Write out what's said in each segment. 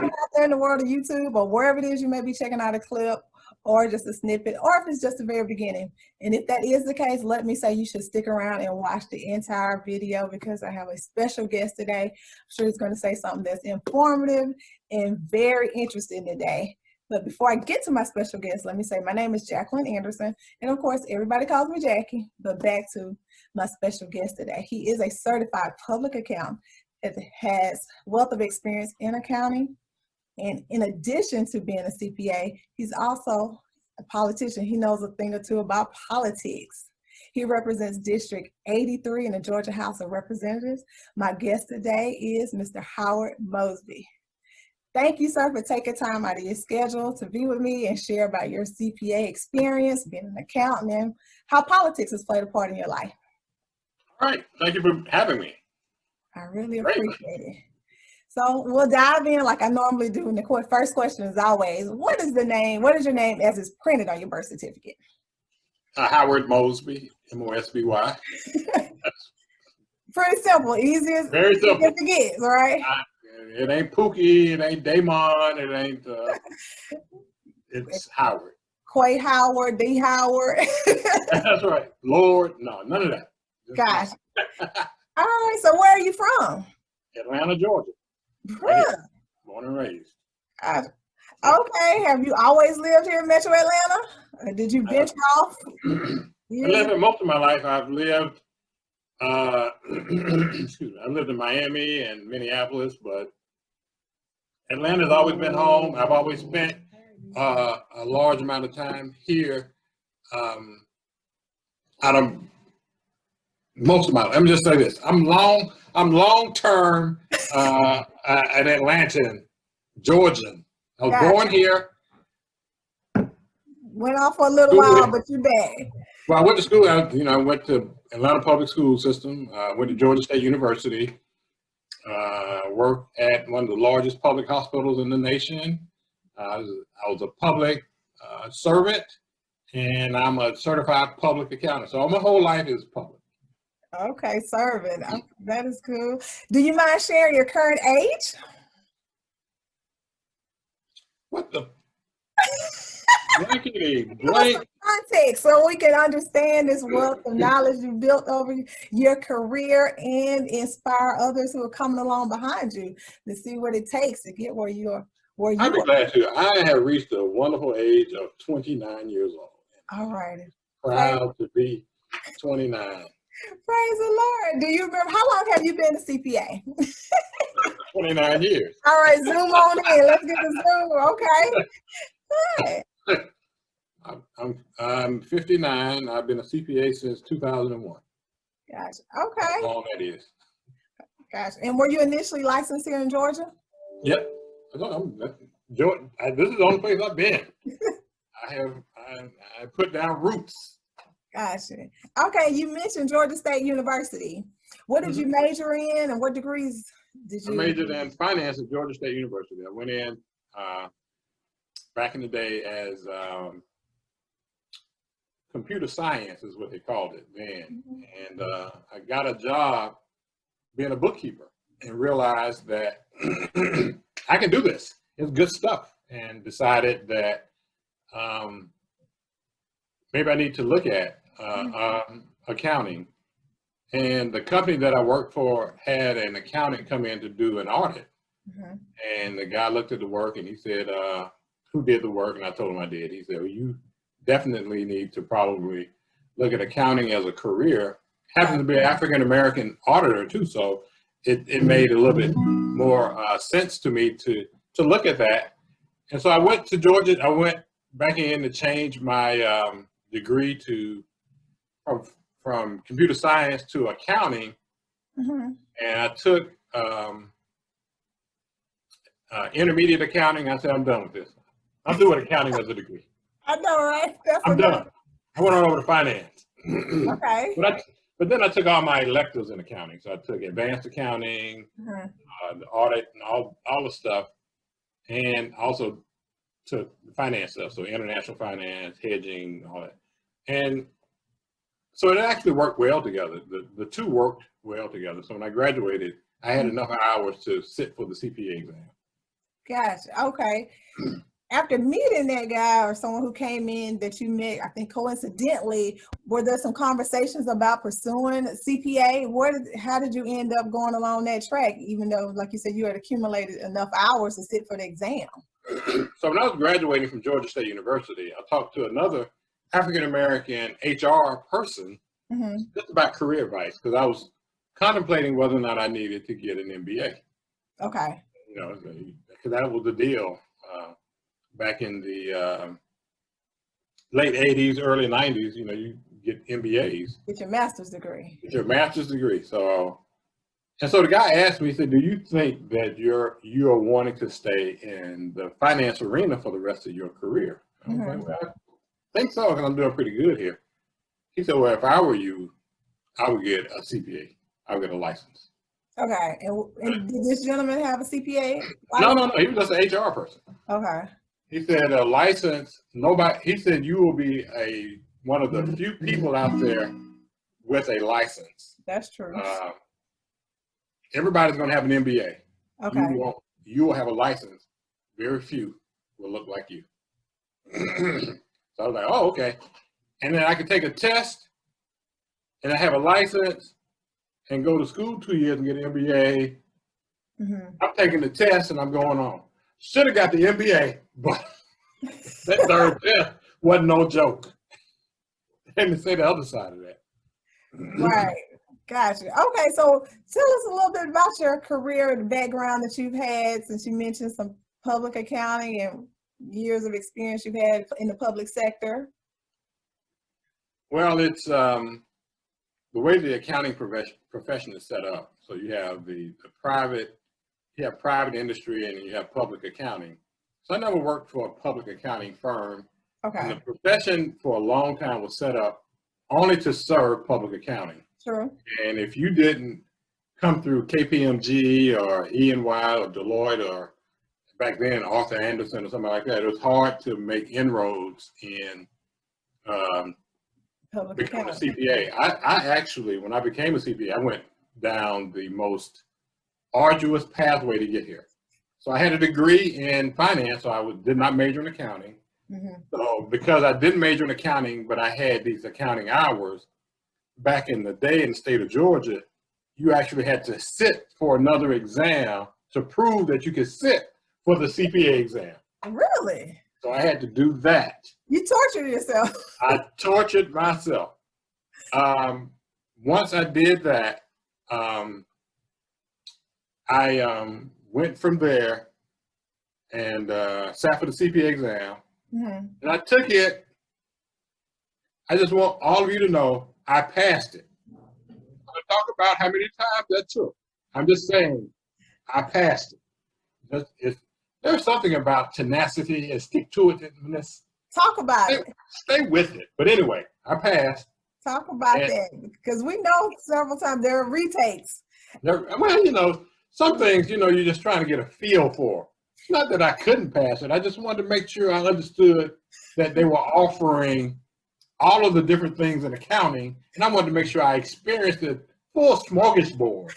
out there in the world of YouTube or wherever it is you may be checking out a clip or just a snippet, or if it's just the very beginning. And if that is the case, let me say you should stick around and watch the entire video because I have a special guest today. I'm sure he's going to say something that's informative and very interesting today. But before I get to my special guest, let me say my name is Jacqueline Anderson. And of course, everybody calls me Jackie, but back to my special guest today. He is a certified public accountant that has wealth of experience in accounting. And in addition to being a CPA, he's also a politician. He knows a thing or two about politics. He represents District 83 in the Georgia House of Representatives. My guest today is Mr. Howard Mosby. Thank you, sir, for taking time out of your schedule to be with me and share about your CPA experience, being an accountant, and how politics has played a part in your life. All right. Thank you for having me. I really appreciate it. So we'll dive in like I normally do. And the first question is always, what is your name as it's printed on your birth certificate? Howard Mosby, M-O-S-B-Y. Pretty simple, easiest. Very simple. To get, right? It ain't Pookie, it ain't Damon, it ain't, it's Howard. Quay Howard, D Howard. That's right. Lord, no, none of that. Gosh. All right, so where are you from? Atlanta, Georgia. Right. Born and raised. Okay, have you always lived here in Metro Atlanta? Or did you venture off? I lived in most of my life. I've lived, excuse me, I lived in Miami and Minneapolis, but Atlanta's always been home. I've always spent a large amount of time here. Out of most of my life. Let me just say this: I'm long term an Atlantan, Georgian. I was born here. Went off for a little while, but you're back. Well, I went to school. I went to Atlanta Public School System. Went to Georgia State University. Worked at one of the largest public hospitals in the nation. I was a public servant, and I'm a certified public accountant. So my whole life is public. Okay, servant. That is cool. Do you mind sharing your current age? What the? Blank. Context so we can understand this wealth of knowledge you built over your career and inspire others who are coming along behind you to see what it takes to get where you are. I'd be glad to. I have reached a wonderful age of 29 years old. All right. Proud to be 29. Praise the Lord. Do you remember, how long have you been a CPA? 29 years. All right, zoom on in. Let's get the zoom, okay? Good. I'm 59. I've been a CPA since 2001. Gotcha. Okay. How long that is. Gotcha. And were you initially licensed here in Georgia? Yep. This is the only place I've been. I put down roots. Gotcha. Okay, you mentioned Georgia State University. What did you major in and what degrees did you? I majored in finance at Georgia State University. I went in back in the day as computer science is what they called it then. And I got a job being a bookkeeper and realized that I can do this. It's good stuff, and decided that maybe I need to look at accounting. And the company that I worked for had an accountant come in to do an audit. And the guy looked at the work and he said, who did the work? And I told him I did. He said, well, you definitely need to probably look at accounting as a career. Happens to be an African-American auditor too, so it made a little bit more sense to me to look at that. And so I went to Georgia. I went back in to change my degree from computer science to accounting, and I took intermediate accounting. I said, I'm done with this. I'm doing accounting as a degree. I know, right? I'm done. I went on over to finance. Okay. But then I took all my electives in accounting. So I took advanced accounting, the audit, and all the stuff, and also took finance stuff. So international finance, hedging, all that. And so it actually worked well together. The two worked well together. So when I graduated, I had enough hours to sit for the CPA exam. Gotcha. Okay. After meeting that guy or someone who came in that you met, I think coincidentally, were there some conversations about pursuing CPA? How did you end up going along that track, even though, like you said, you had accumulated enough hours to sit for the exam? So when I was graduating from Georgia State University, I talked to another African-American HR person just about career advice, because I was contemplating whether or not I needed to get an MBA. Okay. You know, because that was the deal back in the late 80s, early 90s. You know, you get MBAs. Get your master's degree. Get your master's degree. So the guy asked me, he said, do you think that you're wanting to stay in the finance arena for the rest of your career? I was like, well, I think so, because I'm doing pretty good here. He said, well, if I were you, I would get a CPA. I would get a license. Okay. And did this gentleman have a CPA? No. He was just an HR person. Okay. He said a license, he said you will be one of the few people out there with a license. That's true. Everybody's going to have an MBA. Okay. You will have a license. Very few will look like you. So I was like, oh, okay. And then I could take a test and I have a license and go to school 2 years and get an MBA. I'm taking the test and I'm going on. Should have got the MBA, but that third test wasn't no joke. Let me say the other side of that. Right. Gotcha. Okay, so tell us a little bit about your career, the background that you've had, since you mentioned some public accounting and years of experience you've had in the public sector. Well, it's the way the accounting profession is set up. So you have the private industry and you have public accounting. So I never worked for a public accounting firm. Okay. And the profession for a long time was set up only to serve public accounting. True. And if you didn't come through KPMG or E&Y or Deloitte or back then Arthur Anderson or something like that, it was hard to make inroads in becoming a CPA. I actually, when I became a CPA, I went down the most arduous pathway to get here. So I had a degree in finance, so I did not major in accounting. So because I didn't major in accounting, but I had these accounting hours, back in the day in the state of Georgia, you actually had to sit for another exam to prove that you could sit for the CPA exam. Really? So I had to do that. You tortured yourself. I tortured myself. Once I did that, I went from there and sat for the CPA exam. And I took it. I just want all of you to know I passed it. I'm going to talk about how many times that took. I'm just saying I passed it. There's something about tenacity and stick-to-itiveness. Talk about it. Stay with it. But anyway, I passed. Talk about that, because we know several times there are retakes. Well, you know, some things, you know, you're just trying to get a feel for. It's not that I couldn't pass it. I just wanted to make sure I understood that they were offering all of the different things in accounting, and I wanted to make sure I experienced the full smorgasbord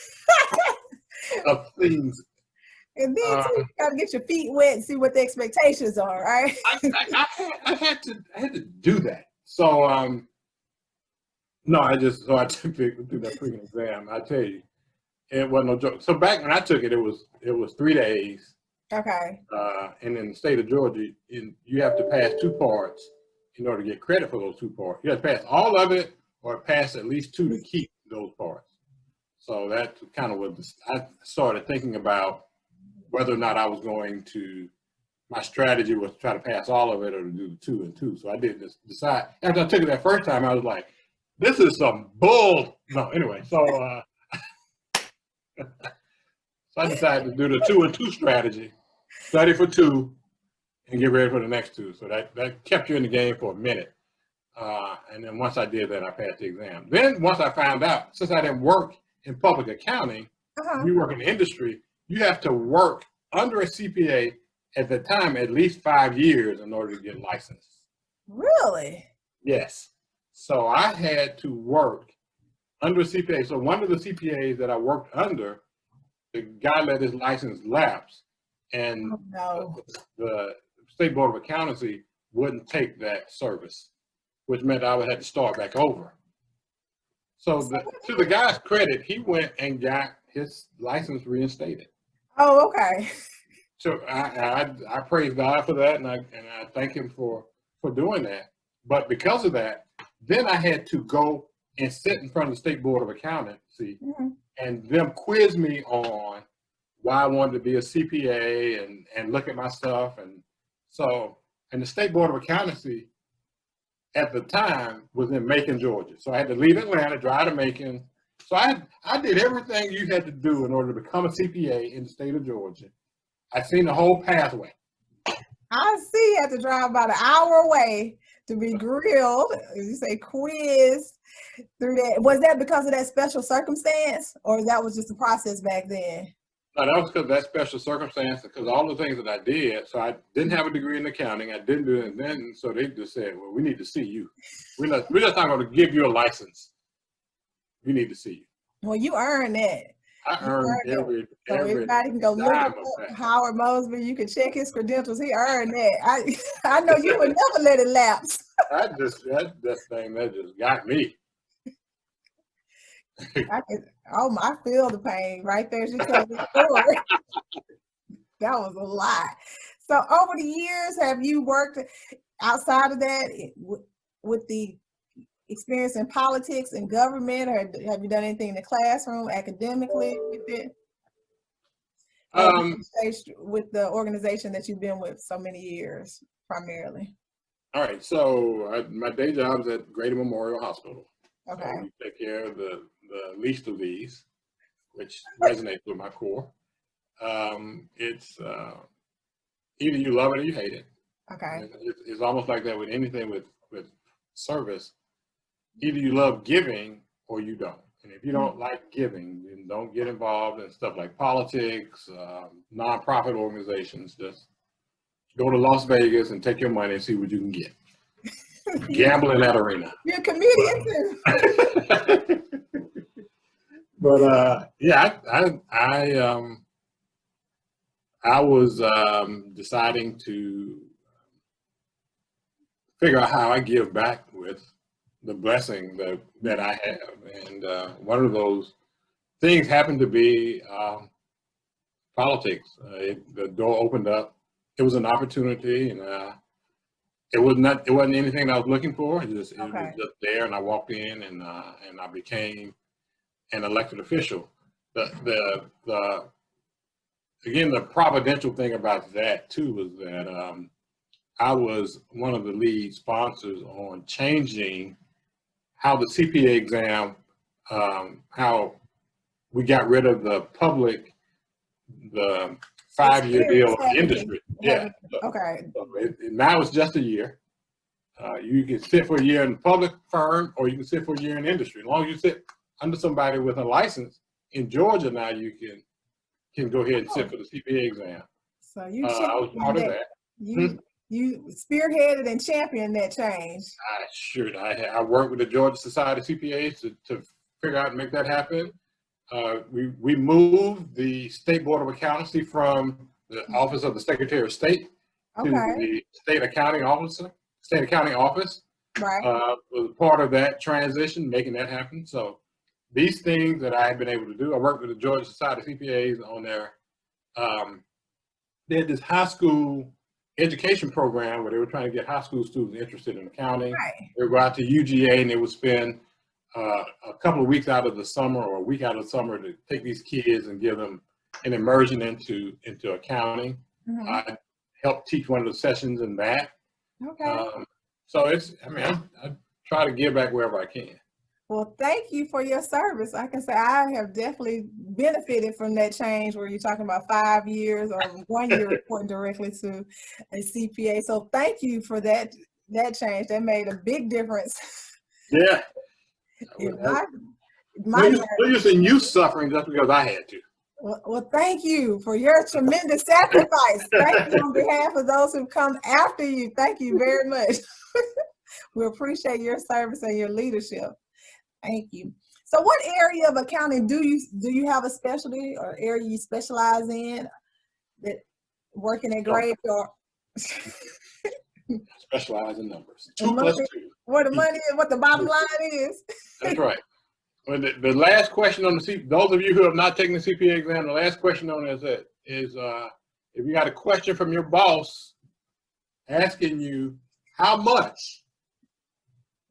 of things. And then you got to get your feet wet and see what the expectations are, right? I had to do that. So I took that freaking exam. I tell you, it wasn't no joke. So back when I took it, it was 3 days. Okay. And in the state of Georgia, you have to pass 2 parts in order to get credit for those 2 parts. You have to pass all of it or pass at least 2 to keep those parts. So that kind of was, I started thinking about whether or not I was going to, my strategy was to try to pass all of it or to do the 2 and 2. So I did decide, after I took it that first time, I was like, this is some bull. No, anyway, so I decided to do the 2 and 2 strategy, study for 2 and get ready for the next 2. So that kept you in the game for a minute. And then once I did that, I passed the exam. Then once I found out, since I didn't work in public accounting, we work in the industry, you have to work under a CPA at the time at least 5 years in order to get licensed. Really? Yes. So I had to work under a CPA. So one of the CPAs that I worked under, the guy let his license lapse. and Oh, no. the State Board of Accountancy wouldn't take that service, which meant I would have to start back over. So to the guy's credit, he went and got his license reinstated. Oh, okay. So I praise God for that, and I thank him for doing that. But because of that, then I had to go and sit in front of the State Board of Accountancy and them quiz me on why I wanted to be a CPA and look at my stuff. And the State Board of Accountancy at the time was in Macon, Georgia. So I had to leave Atlanta, drive to Macon. So I did everything you had to do in order to become a CPA in the state of Georgia. I've seen the whole pathway. I see you have to drive about an hour away to be grilled, as you say, quiz through that. Was that because of that special circumstance, or that was just the process back then? No, that was because of that special circumstance, because all the things that I did. So I didn't have a degree in accounting. I didn't do it then. So they just said, well, we need to see you. We're just not going to give you a license. We need to see you. Well, you earned that. I earned every everybody can go look dime at Howard Mosby. You can check his credentials. He earned that. I know you would never let it lapse. that thing that just got me. I feel the pain right there as you tell the story. That was a lot. So over the years, have you worked outside of that with the experience in politics and government, or have you done anything in the classroom academically with it? With the organization that you've been with so many years, primarily. All right. So my day job is at Greater Memorial Hospital. Okay. So we take care of the least of these, which resonates with my core. It's either you love it or you hate it. Okay. It's almost like that with anything with service. Either you love giving or you don't. And if you don't like giving, then don't get involved in stuff like politics, nonprofit organizations. Just go to Las Vegas and take your money and see what you can get. Gamble in that arena. You're a comedian too. But yeah, I was deciding to figure out how I give back with the blessing that I have, and one of those things happened to be politics. The door opened up. It was an opportunity, and it wasn't anything I was looking for. It was just there, and I walked in, and I became an elected official. Again, the providential thing about that too was that I was one of the lead sponsors on changing how the CPA exam, how we got rid of the 5-year deal of the industry. Yeah. Okay. So now it's just a year. You can sit for a year in the public firm, or you can sit for a year in industry. As long as you sit under somebody with a license in Georgia, now you can go ahead and sit for the CPA exam. So I was part of that. You spearheaded and championed that change. I worked with the Georgia Society of CPAs to figure out and make that happen. We moved the State Board of Accountancy from the Office of the Secretary of State to the State Accounting Office. Right. Was part of that transition, making that happen. So these things that I had been able to do, I worked with the Georgia Society of CPAs on their, they had this high school education program where they were trying to get high school students interested in accounting. Right. They would go out to UGA and they would spend a couple of weeks out of the summer or a week out of the summer to take these kids and give them an immersion into accounting. Mm-hmm. I helped teach one of the sessions in that. Okay. So I try to give back wherever I can. Well, thank you for your service. I can say I have definitely benefited from that change where you're talking about 5 years or 1 year reporting directly to a CPA. So thank you for that change. That made a big difference. Yeah. We're using you suffering just because I had to. Well, thank you for your tremendous sacrifice. Thank you on behalf of those who come after you. Thank you very much. We appreciate your service and your leadership. Thank you. So what area of accounting do you have a specialty or area you specialize in? working at graveyard. Specialize in numbers. The 2 plus money, 2. what the money is, what the bottom line is. That's right. Well, the last question on the those of you who have not taken the CPA exam, the last question on it is if you got a question from your boss asking you how much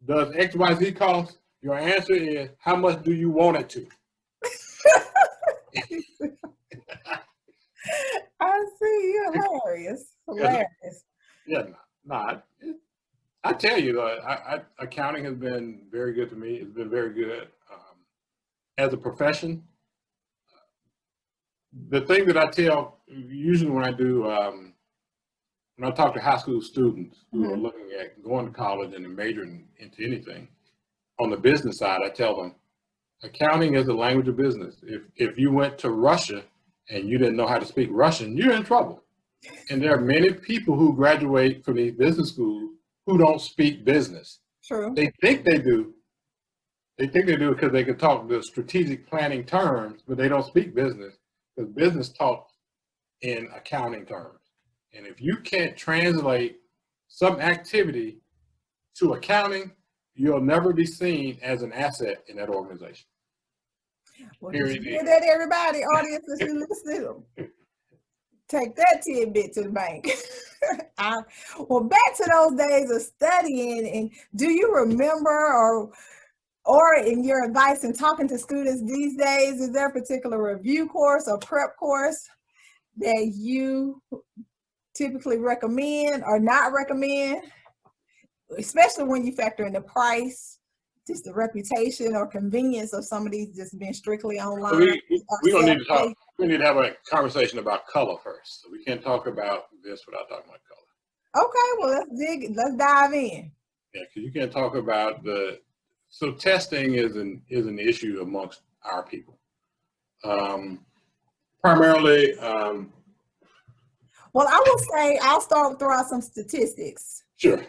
does XYZ cost, your answer is how much do you want it to? I see, you're hilarious. Hilarious. Yeah, I tell you, accounting has been very good to me. It's been very good as a profession. The thing that I tell usually when I do, when I talk to high school students who are looking at going to college and majoring into anything, on the business side, I tell them, accounting is the language of business. If you went to Russia and you didn't know how to speak Russian, you're in trouble. And there are many people who graduate from these business schools who don't speak business. True. They think they do. They think they do because they can talk the strategic planning terms, but they don't speak business because business talks in accounting terms. And if you can't translate some activity to accounting, you'll never be seen as an asset in that organization. Well, did you hear that, everybody? Audiences who listen, take that tidbit to the bank. Well, back to those days of studying, and do you remember, or in your advice in talking to students these days, is there a particular review course or prep course that you typically recommend or not recommend, especially when you factor in the price, just the reputation or convenience of some of these just being strictly online? We don't need to talk. We need to have a conversation about color first. So we can't talk about this without talking about color. Okay, well, let's dive in. Yeah, because you can't talk about so testing is an issue amongst our people. Primarily. Well, I will say, I'll throw out some statistics. Sure.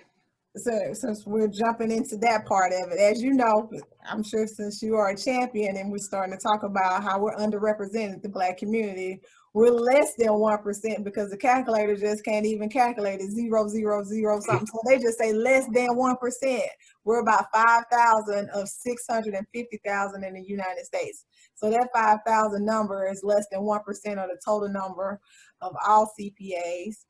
So since we're jumping into that part of it, as you know, I'm sure since you are a champion and we're starting to talk about how we're underrepresented, the Black community, we're less than 1% because the calculator just can't even calculate it, 0, 0, 0 something. So they just say less than 1%. We're about 5,000 of 650,000 in the United States. So that 5,000 number is less than 1% of the total number of all CPAs.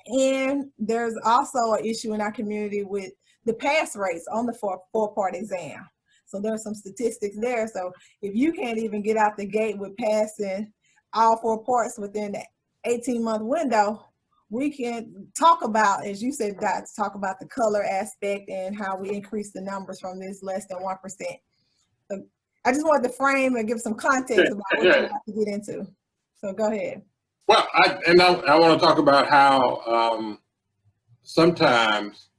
And there's also an issue in our community with the pass rates on the four-part exam. So there's some statistics there. So if you can't even get out the gate with passing all 4 parts within the 18-month window, we can talk about, as you said, Dot, talk about the color aspect and how we increase the numbers from this less than 1%. So I just wanted to frame and give some context about what you're about to get into. So go ahead. Well, I want to talk about how sometimes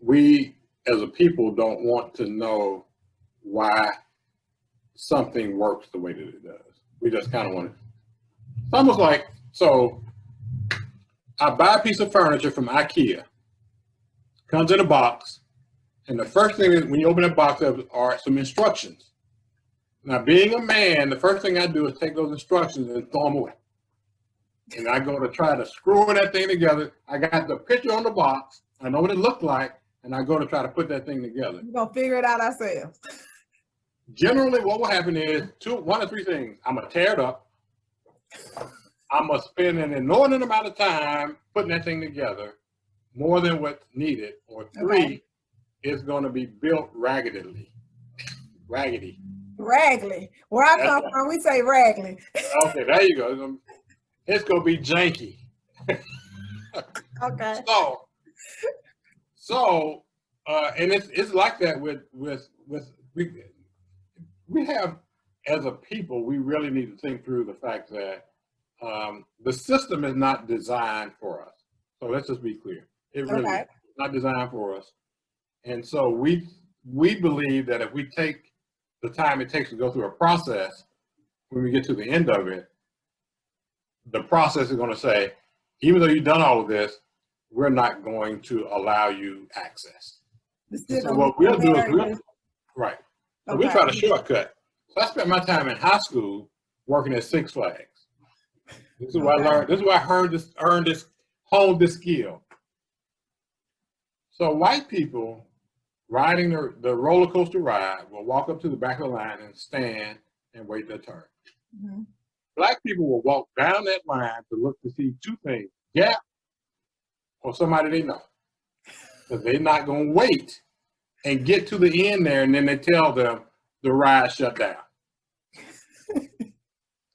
we as a people don't want to know why something works the way that it does. We just kind of want to. It's almost like, so I buy a piece of furniture from IKEA, comes in a box, and the first thing is when you open that box up are some instructions. Now, being a man, the first thing I do is take those instructions and throw them away. And I go to try to screw that thing together. I got the picture on the box. I know what it looked like, and I go to try to put that thing together. We're going to figure it out ourselves. Generally, what will happen is 1 or 3 things. I'm going to tear it up. I'm going to spend an inordinate amount of time putting that thing together, more than what's needed. Or 3, it's going to be built raggedly. Raggedy. Raggedy. Where I come from, we say raggedy. Okay, there you go. It's going to be janky. Okay. So, and it's like that with we have, as a people, we really need to think through the fact that the system is not designed for us. So let's just be clear. It really is not designed for us. And so we believe that if we take the time it takes to go through a process, when we get to the end of it, the process is going to say, even though you've done all of this, we're not going to allow you access. So what we'll do is we'll try to shortcut. So I spent my time in high school working at Six Flags. This is what I learned. This is where I earned this, honed this skill. So white people riding the roller coaster ride will walk up to the back of the line and stand and wait their turn. Mm-hmm. Black people will walk down that line to look to see two things: Gap or somebody they know. Because they're not going to wait and get to the end there and then they tell them the ride shut down.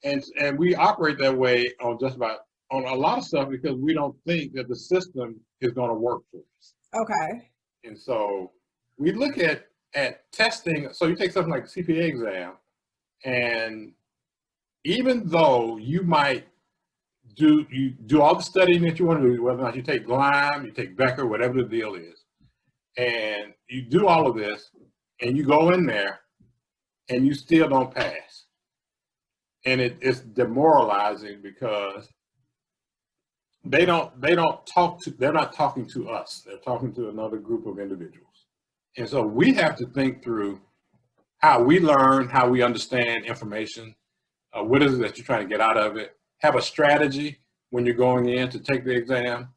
And we operate that way on just about on a lot of stuff because we don't think that the system is going to work for us. Okay. And so we look at testing. So you take something like the CPA exam, and even though you might do all the studying that you want to do, whether or not you take Lyme, you take Becker, whatever the deal is, and you do all of this, and you go in there, and you still don't pass. And it's demoralizing because they're not talking to us. They're talking to another group of individuals. And so we have to think through how we learn, how we understand information, what is it that you're trying to get out of it, have a strategy when you're going in to take the exam,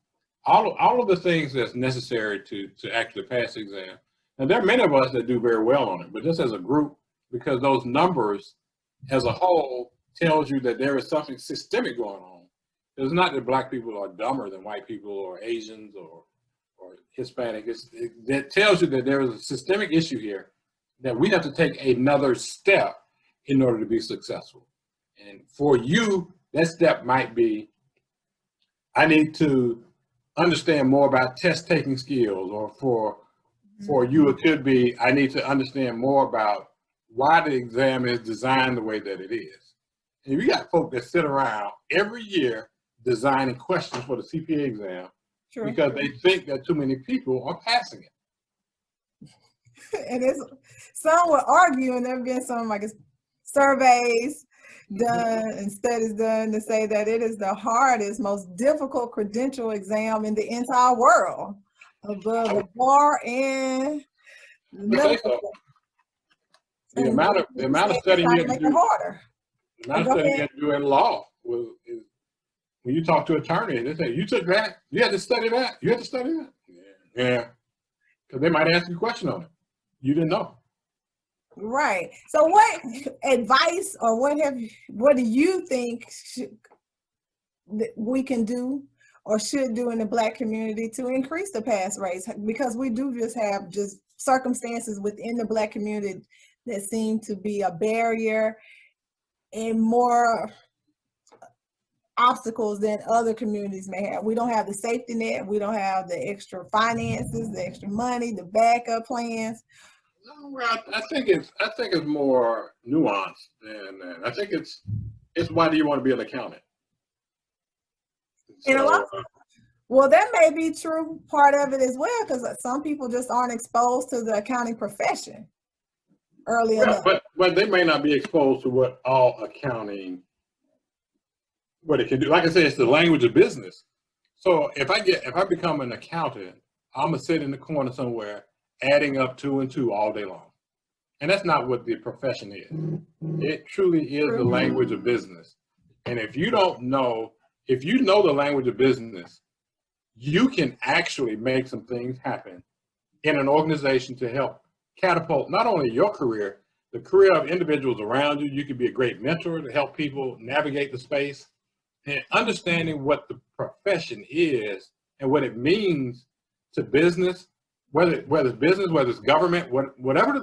all of the things that's necessary to actually pass the exam. And there are many of us that do very well on it, but just as a group, because those numbers as a whole tells you that there is something systemic going on. It's not that black people are dumber than white people or Asians or Hispanic. It tells you that there is a systemic issue here that we have to take another step in order to be successful. And for you, that step might be, I need to understand more about test taking skills, or for you, it could be, I need to understand more about why the exam is designed the way that it is. And we got folk that sit around every year designing questions for the CPA exam because they think that too many people are passing it. And some would argue, and there have been some surveys done and studies done to say that it is the hardest, most difficult credential exam in the entire world, above the bar and medical. The amount of studying you have to do. Harder. The amount of studying you have to do in law is when you talk to an attorney and they say, you took that? You had to study that? You had to study that? Yeah. Because they might ask you a question on it. You didn't know. Right. So what advice or what do you think we can do or should do in the Black community to increase the pass rates? Because we do have circumstances within the Black community that seem to be a barrier and more obstacles than other communities may have. We don't have the safety net. We don't have the extra finances, the extra money, the backup plans. No, well, I think it's more nuanced than that. I think it's why do you want to be an accountant? And a lot. Well, that may be true part of it as well, because some people just aren't exposed to the accounting profession early enough. But they may not be exposed to what all accounting, what it can do. Like I said, it's the language of business. So if I become an accountant, I'm gonna sit in the corner somewhere adding up 2 and 2 all day long. And that's not what the profession is. It truly is the language of business. And if you know the language of business, you can actually make some things happen in an organization to help catapult not only your career, the career of individuals around you. You can be a great mentor to help people navigate the space, and understanding what the profession is and what it means to business, whether it's business, whether it's government, whatever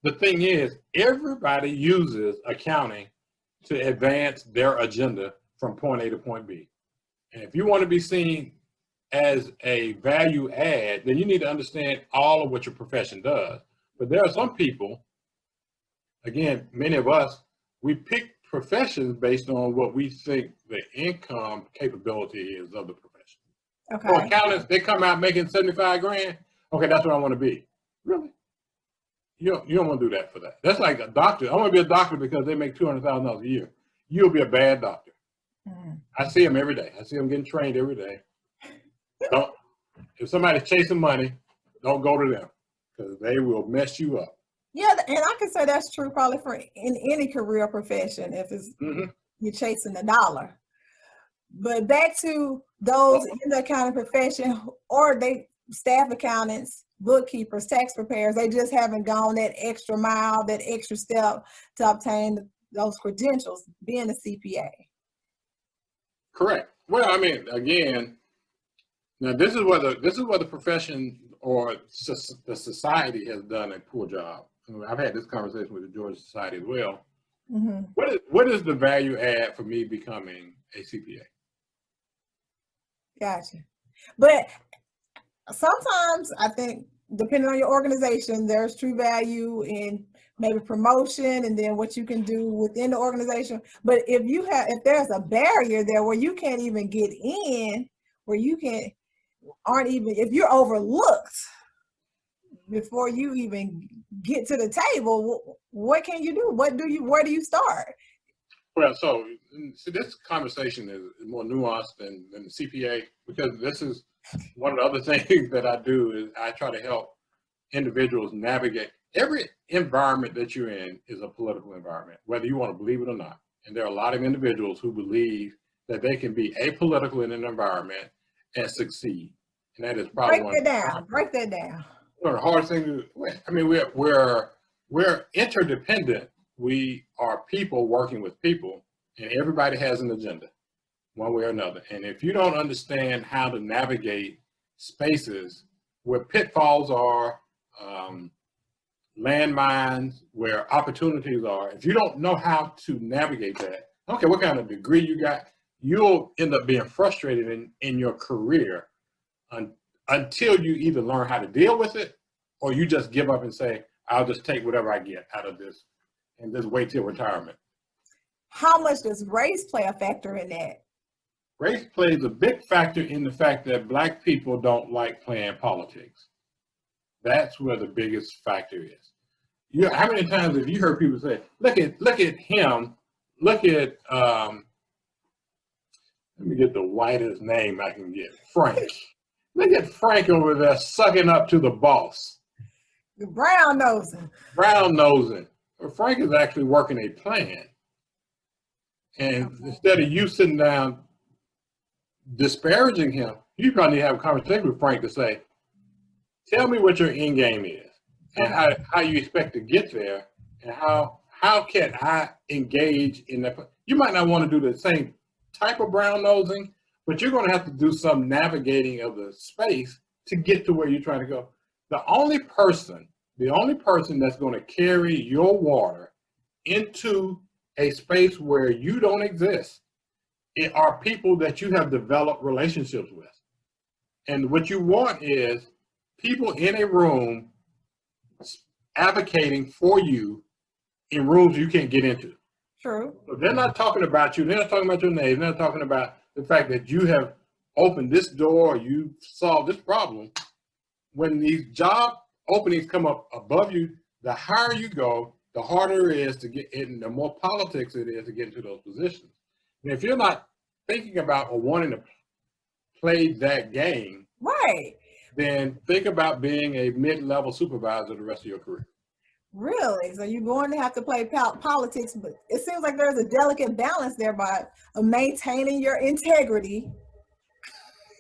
the thing is, everybody uses accounting to advance their agenda from point A to point B. And if you want to be seen as a value add, then you need to understand all of what your profession does. But there are some people, again, many of us, we pick professions based on what we think the income capability is of the profession. Okay. So accountants, they come out making 75 grand. Okay, that's what I want to be. Really? You don't want to do that for that. That's like a doctor. I want to be a doctor because they make $200,000 a year. You'll be a bad doctor. I see them every day. I see them getting trained every day. If somebody's chasing money, don't go to them because they will mess you up. Yeah, and I can say that's true probably in any career profession if it's you're chasing the dollar. But back to those in the accounting profession, or they staff accountants, bookkeepers, tax preparers, they just haven't gone that extra mile, that extra step to obtain those credentials, being a CPA. Correct. Well, I mean, again, now this is where the profession or the society has done a poor job. I mean, I've had this conversation with the Georgia Society as well. Mm-hmm. What is the value add for me becoming a CPA? Gotcha. But sometimes I think, depending on your organization, there's true value in maybe promotion and then what you can do within the organization. But if there's a barrier there where you can't even get in, where you if you're overlooked before you even get to the table, what can you do? Where do you start? Well, so this conversation is more nuanced than the CPA, because this is one of the other things that I do is I try to help individuals navigate. Every environment that you're in is a political environment, whether you want to believe it or not. And there are a lot of individuals who believe that they can be apolitical in an environment and succeed. And that is probably break that down. One of the hardest things to do. I mean, we're interdependent. We are people working with people, and everybody has an agenda, one way or another. And if you don't understand how to navigate spaces where pitfalls are, landmines, where opportunities are, if you don't know how to navigate that, I don't care what kind of degree you got, you'll end up being frustrated in your career until you either learn how to deal with it, or you just give up and say, I'll just take whatever I get out of this and just wait till retirement. How much does race play a factor in that? Race plays a big factor in the fact that Black people don't like playing politics. That's where the biggest factor is. How many times have you heard people say, look at him, look at, let me get the whitest name I can get, Frank. Look at Frank over there sucking up to the boss. The brown nosing. Brown nosing. Well, Frank is actually working a plan. And instead of you sitting down disparaging him, you probably need to have a conversation with Frank to say, tell me what your end game is and how you expect to get there, and how can I engage in that. You might not want to do the same type of brown nosing, but you're going to have to do some navigating of the space to get to where you're trying to go. The only person that's going to carry your water into a space where you don't exist are people that you have developed relationships with. And what you want is people in a room advocating for you in rooms you can't get into. True. So they're not talking about you. They're not talking about your name. They're not talking about the fact that you have opened this door, you solved this problem. When these job openings come up above you, the higher you go, the harder it is to get in, the more politics it is to get into those positions. And if you're not thinking about or wanting to play that game, right, then think about being a mid-level supervisor the rest of your career. Really? So you're going to have to play politics, but it seems like there's a delicate balance there by maintaining your integrity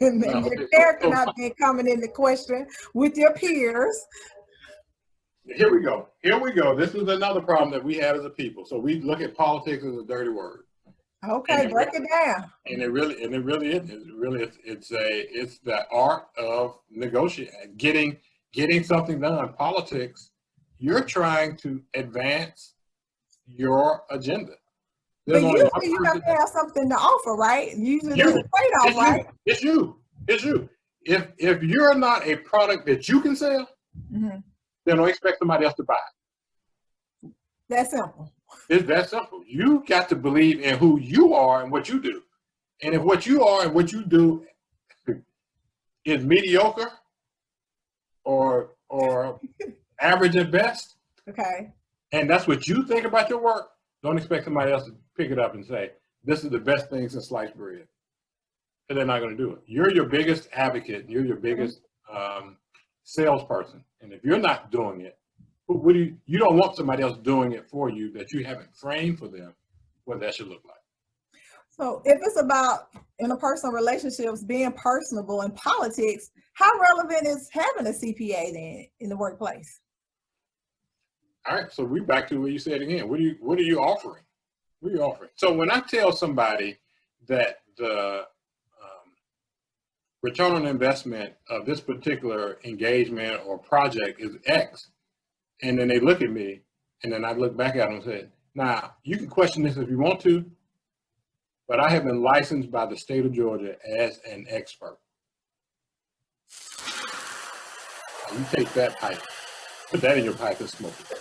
and your character not being coming into question with your peers. Here we go. This is another problem that we have as a people. So we look at politics as a dirty word. Okay, break it down. And it really is. It's the art of negotiating, getting something done. Politics, you're trying to advance your agenda. But usually you have to have something to offer, right? Usually there's a trade-off, right? It's you. If you're not a product that you can sell, then don't expect somebody else to buy it. That's simple. It's that simple. You got to believe in who you are and what you do. And if what you are and what you do is mediocre or average at best, okay, and that's what you think about your work, don't expect somebody else to pick it up and say, this is the best thing since sliced bread. And they're not going to do it. You're your biggest advocate. You're your biggest salesperson. And if you're not doing it, you don't want somebody else doing it for you that you haven't framed for them what that should look like. So if it's about interpersonal relationships, being personable in politics, how relevant is having a CPA then in the workplace? All right, so we back to what you said again. What are you offering? What are you offering? So when I tell somebody that the return on investment of this particular engagement or project is X, and then they look at me, and then I look back at them and say, now, you can question this if you want to, but I have been licensed by the state of Georgia as an expert. You take that pipe, put that in your pipe and smoke it.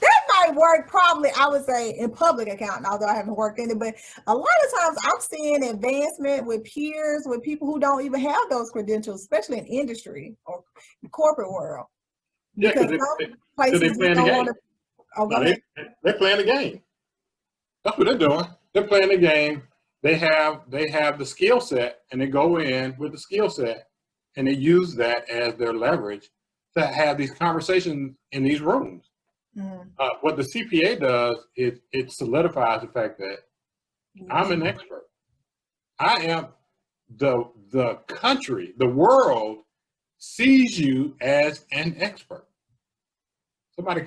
That might work probably, I would say, in public accounting, although I haven't worked in it. But a lot of times I'm seeing advancement with peers, with people who don't even have those credentials, especially in industry or corporate world. Yeah, Because some places they're playing the game. They're playing the game. That's what they're doing. They're playing the game. They have the skill set, and they go in with the skill set, and they use that as their leverage to have these conversations in these rooms. What the CPA does is it solidifies the fact that I'm an expert. I am the country, the world sees you as an expert. Somebody,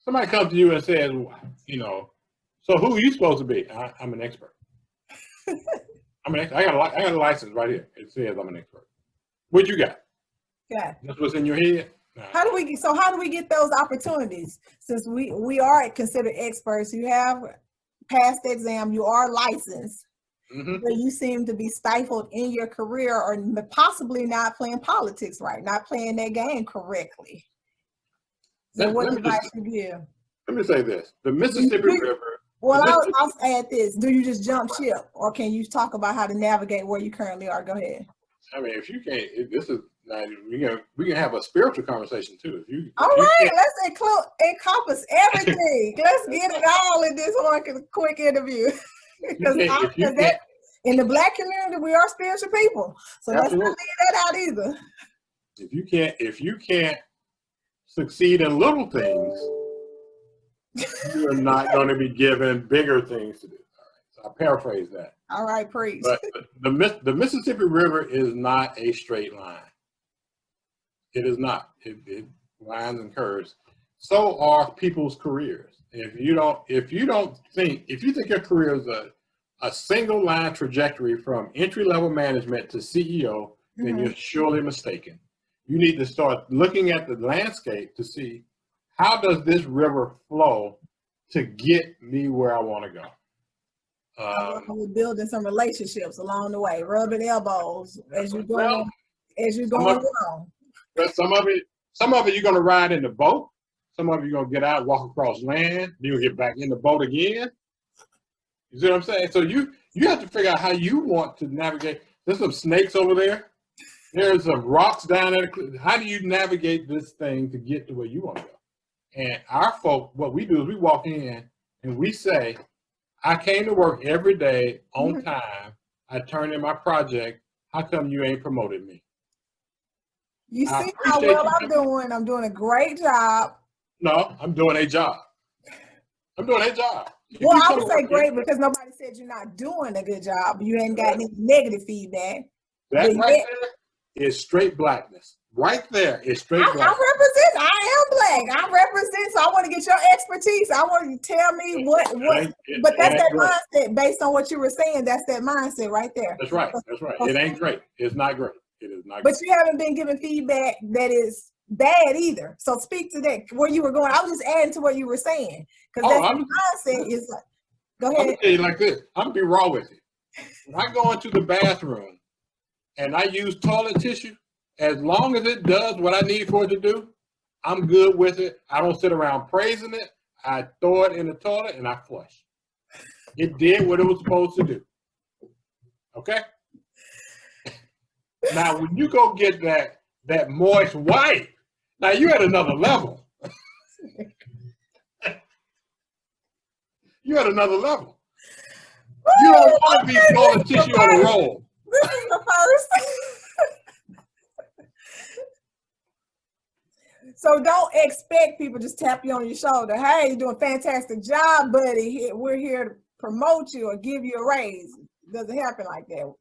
somebody comes to you and says, so who are you supposed to be? I'm an expert. I got a license right here. It says I'm an expert. What you got? Yeah. That's what's in your head? Nah. How do we get those opportunities? Since we are considered experts, you have passed the exam, you are licensed, but you seem to be stifled in your career or possibly not playing politics right, not playing that game correctly. So what advice you give? Let me say this. The Mississippi River. Well, I'll add this. Do you just jump ship, or can you talk about how to navigate where you currently are? Go ahead. I mean, if you can't, this is not, we can have a spiritual conversation too. All right, let's encompass everything. Let's get it all in this one quick interview. Because in the Black community, we are spiritual people. So absolutely. Let's not leave that out either. If you can't succeed in little things, you are not going to be given bigger things to do. All right, so I'll paraphrase that. All right, preach. But the Mississippi River is not a straight line. It is not. It winds and curves. So are people's careers. If you think your career is a single line trajectory from entry level management to CEO, then you're surely mistaken. You need to start looking at the landscape to see, how does this river flow to get me where I want to go? We're building some relationships along the way, rubbing elbows as you go along. Some of it you're going to ride in the boat. Some of it you're going to get out, walk across land. Then you'll get back in the boat again. You see what I'm saying? So you have to figure out how you want to navigate. There's some snakes over there. There's some rocks down there. How do you navigate this thing to get to where you want to go? And our folk, what we do is we walk in and we say, I came to work every day on time. I turned in my project. How come you ain't promoted me? You see how well I'm doing. I'm doing a great job. No, I'm doing a job. I'm doing a job. Well, I would say great because nobody said you're not doing a good job. You ain't got any negative feedback. That right there is straight blackness. Right there is straight blackness. I am black. I represent, so I want to get your expertise. I want you to tell me what but that's that mindset based on what you were saying. That's that mindset right there. That's right. That's right. It ain't great. It's not great. It is not great. But you haven't been given feedback that is bad either. So speak to that, where you were going. I was just adding to what you were saying. Because that mindset is like, go ahead. I'm going to tell you like this. I'm going to be raw with you. When I go into the bathroom and I use toilet tissue, as long as it does what I need for it to do, I'm good with it. I don't sit around praising it. I throw it in the toilet and I flush. It did what it was supposed to do. Okay? Now, when you go get that moist wipe, now you're at another level. You're at another level. You don't want to be toilet tissue on the roll. This is the first. So don't expect people just tap you on your shoulder. Hey, you're doing a fantastic job, buddy. We're here promote you or give you a raise. It doesn't happen like that.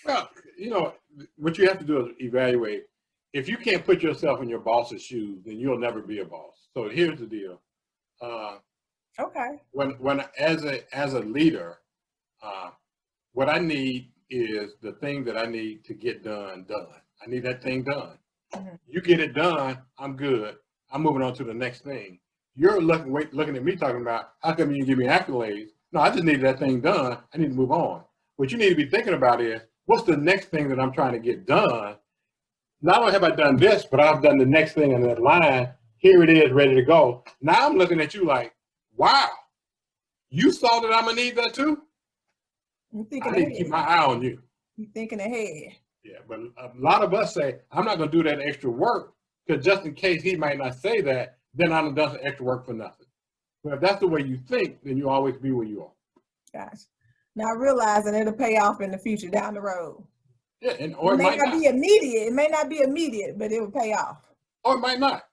Well, you know, what you have to do is evaluate. If you can't put yourself in your boss's shoes, then you'll never be a boss. So here's the deal. Okay. When as a leader, what I need is the thing that I need to get done. I need that thing done. Mm-hmm. You get it done, I'm good. I'm moving on to the next thing. You're looking at me talking about, how come you give me accolades? No, I just need that thing done. I need to move on. What you need to be thinking about is, what's the next thing that I'm trying to get done? Not only have I done this, but I've done the next thing in that line. Here it is, ready to go. Now I'm looking at you like, wow, you saw that I'm gonna need that too? You're thinking I need ahead. to keep my eye on you. You're thinking ahead. Yeah, but a lot of us say, I'm not gonna do that extra work, because just in case he might not say that, then I'm done some extra work for nothing. But if that's the way you think, then you always be where you are. Gosh. Now realizing it'll pay off in the future down the road. Yeah, or it may not be immediate. It may not be immediate, but it will pay off. Or it might not.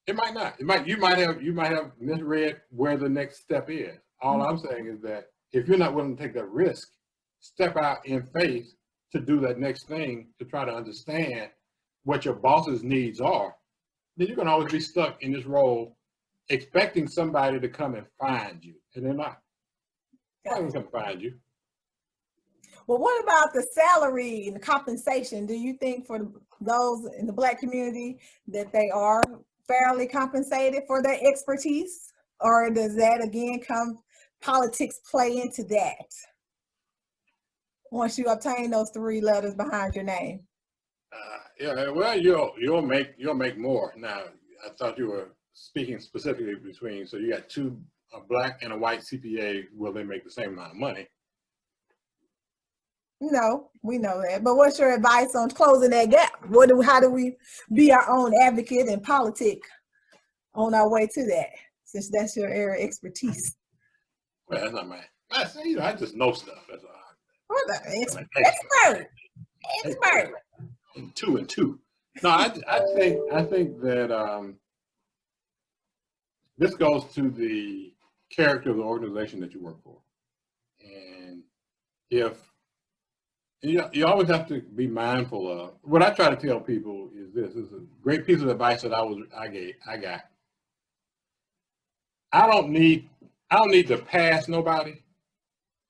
It might not. You might have misread where the next step is. All I'm saying is that if you're not willing to take that risk, step out in faith to do that next thing, to try to understand what your boss's needs are, then you're gonna always be stuck in this role expecting somebody to come and find you. And they're not. They're not gonna come find you. Well, what about the salary and the compensation? Do you think for those in the Black community that they are fairly compensated for their expertise? Or does that again politics play into that? Once you obtain those 3 letters behind your name. Yeah, well, you'll make more. Now, I thought you were speaking specifically between, so you got a Black and a white CPA, will they make the same amount of money? No, we know that. But what's your advice on closing that gap? How do we be our own advocate in politics on our way to that, since that's your area of expertise? Well, that's not mine. I just know stuff. That's all. What the expert? Expert. And two. No, I think that this goes to the character of the organization that you work for, and you always have to be mindful of. What I try to tell people is this is a great piece of advice that I got. I don't need to pass nobody.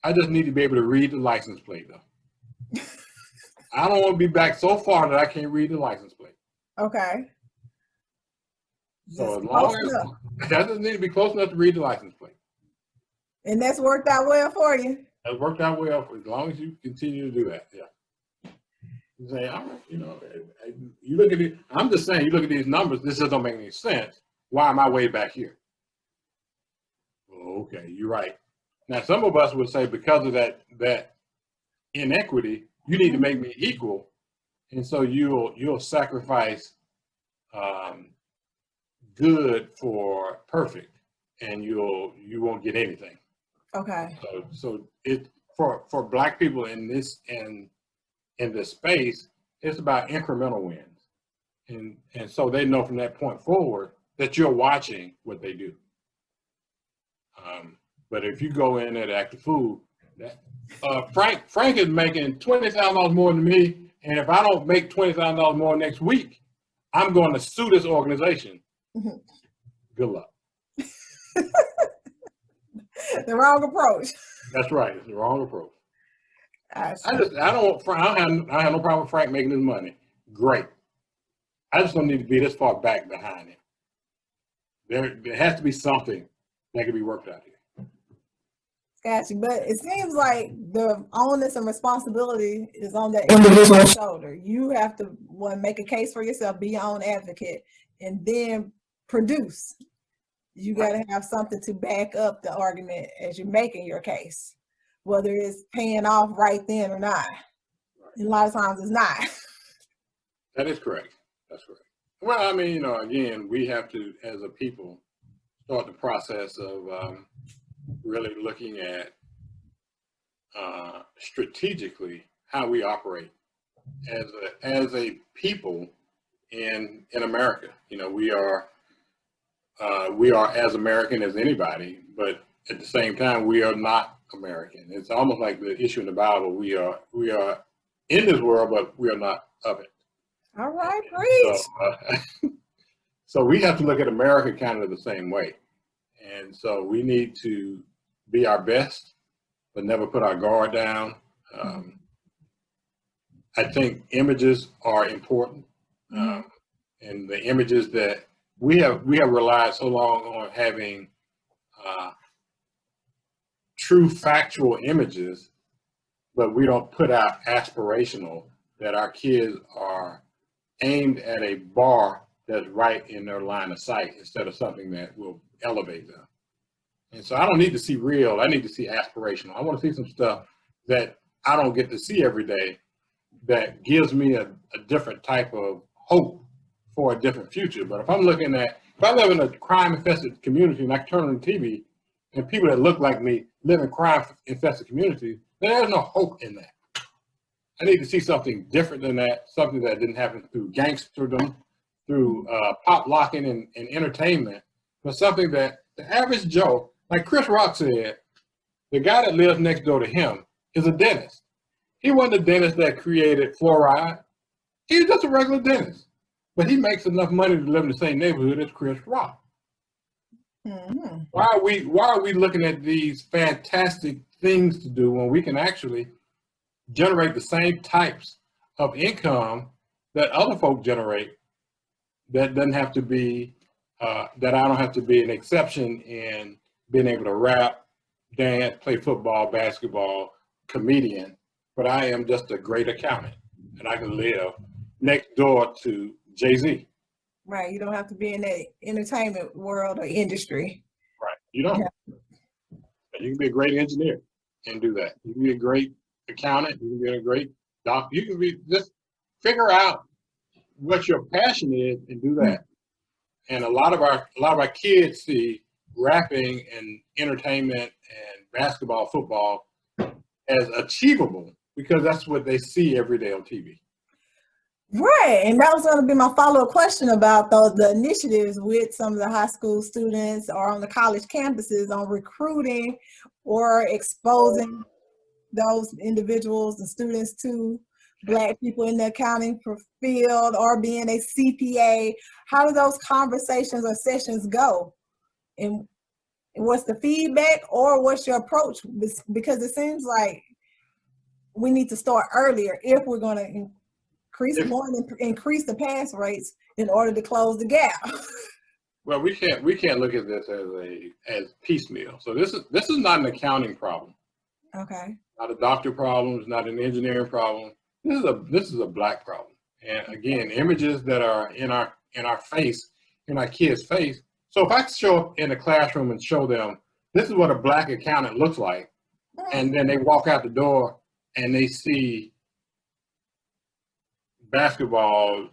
I just need to be able to read the license plate, though. I don't want to be back so far that I can't read the license plate. Okay. So as long as I just need to be close enough to read the license plate. And that's worked out well for you. That's worked out well for as long as you continue to do that. Yeah. You say, all right, you look at it. I'm just saying, you look at these numbers. This just don't make any sense. Why am I way back here? Okay, you're right. Now, some of us would say because of that inequity, you need to make me equal, and so you'll sacrifice good for perfect, and you won't get anything. Okay. So it for Black people in this space, it's about incremental wins, and so they know from that point forward that you're watching what they do. But if you go in there to act a fool, Frank is making $20,000 more than me, and if I don't make $20,000 more next week, I'm going to sue this organization. Mm-hmm. Good luck. The wrong approach. That's right. It's the wrong approach. I don't have no problem with Frank making his money. Great. I just don't need to be this far back behind him. There has to be something that can be worked out here. Gotcha, but it seems like the onus and responsibility is on that individual's shoulder. You have to make a case for yourself, be your own advocate, and then produce. You got to have something to back up the argument as you're making your case, whether it's paying off right then or not. And a lot of times it's not. That is correct. That's correct. Well, I mean, again, we have to, as a people, start the process of really looking at strategically how we operate as a people in America. We are as American as anybody, but at the same time, we are not American. It's almost like the issue in the Bible. We are in this world, but we are not of it. All right, preach. So we have to look at America kind of the same way. And so we need to be our best, but never put our guard down. I think images are important. And the images that we have relied so long on having true factual images, but we don't put out aspirational, that our kids are aimed at a bar that's right in their line of sight instead of something that will elevate them. And so I don't need to see real, I need to see aspirational. I want to see some stuff that I don't get to see every day that gives me a different type of hope for a different future. But if I live in a crime-infested community and I turn on the TV and people that look like me live in crime-infested communities, then there's no hope in that. I need to see something different than that, something that didn't happen through gangsterdom, through pop locking and entertainment, but something that the average Joe, like Chris Rock said, the guy that lives next door to him is a dentist. He wasn't a dentist that created fluoride. He was just a regular dentist. But he makes enough money to live in the same neighborhood as Chris Rock. Why are we looking at these fantastic things to do when we can actually generate the same types of income that other folk generate? That doesn't have to be, that I don't have to be an exception in being able to rap, dance, play football, basketball, comedian, but I am just a great accountant and I can live next door to Jay-Z. Right, you don't have to be in that entertainment world or industry. Right, you don't. Yeah. You can be a great engineer and do that. You can be a great accountant, you can be a great doctor, you can be, just figure out what your passion is and do that. And a lot of our kids see rapping and entertainment and basketball, football as achievable because that's what they see every day on TV. Right, and that was going to be my follow-up question about the initiatives with some of the high school students or on the college campuses on recruiting or exposing those individuals and students to Black people in the accounting field or being a CPA. How do those conversations or sessions go? And what's the feedback or what's your approach? Because it seems like we need to start earlier if we're going to increase the pass rates in order to close the gap. Well, we can't look at this as piecemeal. So this is not an accounting problem. Okay. Not a doctor problem. It's not an engineering problem. This is a Black problem. And again, images that are in our face, in our kids' face. So if I show up in a classroom and show them this is what a Black accountant looks like, and then they walk out the door and they see basketball,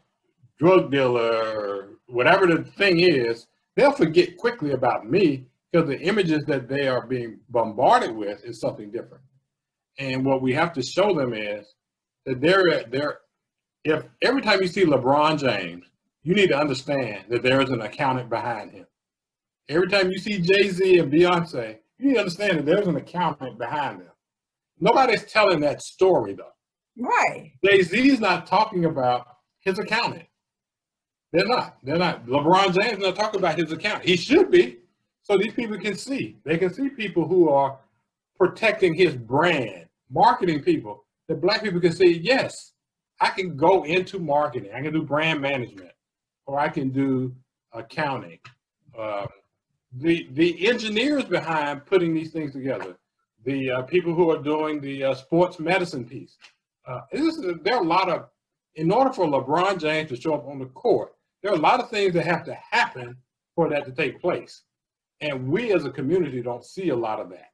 drug dealer, whatever the thing is, they'll forget quickly about me because the images that they are being bombarded with is something different. And what we have to show them is that if every time you see LeBron James, you need to understand that there is an accountant behind him. Every time you see Jay-Z and Beyonce, you need to understand that there's an accountant behind them. Nobody's telling that story though. Right. Jay-Z is not talking about his accountant. They're not. LeBron James is not talking about his accountant. He should be, so these people can see. They can see people who are protecting his brand, marketing people, that Black people can say, yes, I can go into marketing. I can do brand management, or I can do accounting. The engineers behind putting these things together, the people who are doing the sports medicine piece. There are a lot of, in order for LeBron James to show up on the court, there are a lot of things that have to happen for that to take place. And we as a community don't see a lot of that.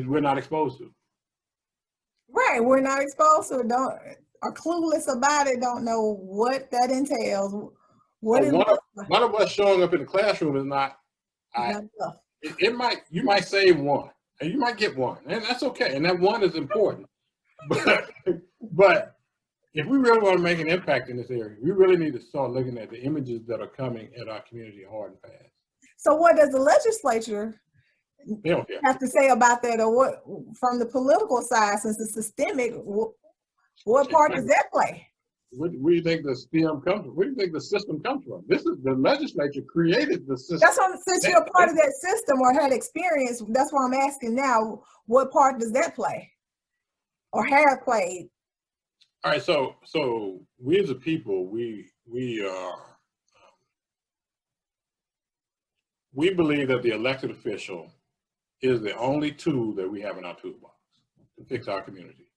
We're not exposed to. Right, we're not exposed to it, are clueless about it, don't know what that entails. One of us showing up in the classroom is not enough. You might save one, and you might get one, and that's okay, and that one is important. But if we really want to make an impact in this area, we really need to start looking at the images that are coming at our community hard and fast. So what does the legislature They don't care. have to say about that, or what from the political side, since it's systemic, what part does that play? Where do you think the STEM comes from? Where do you think the system comes from? This is the legislature created the system. That's what, since you're a part of that system or had experience, that's why I'm asking now, what part does that play or have played? All right, so we as a people, we believe that the elected official is the only tool that we have in our toolbox to fix our community.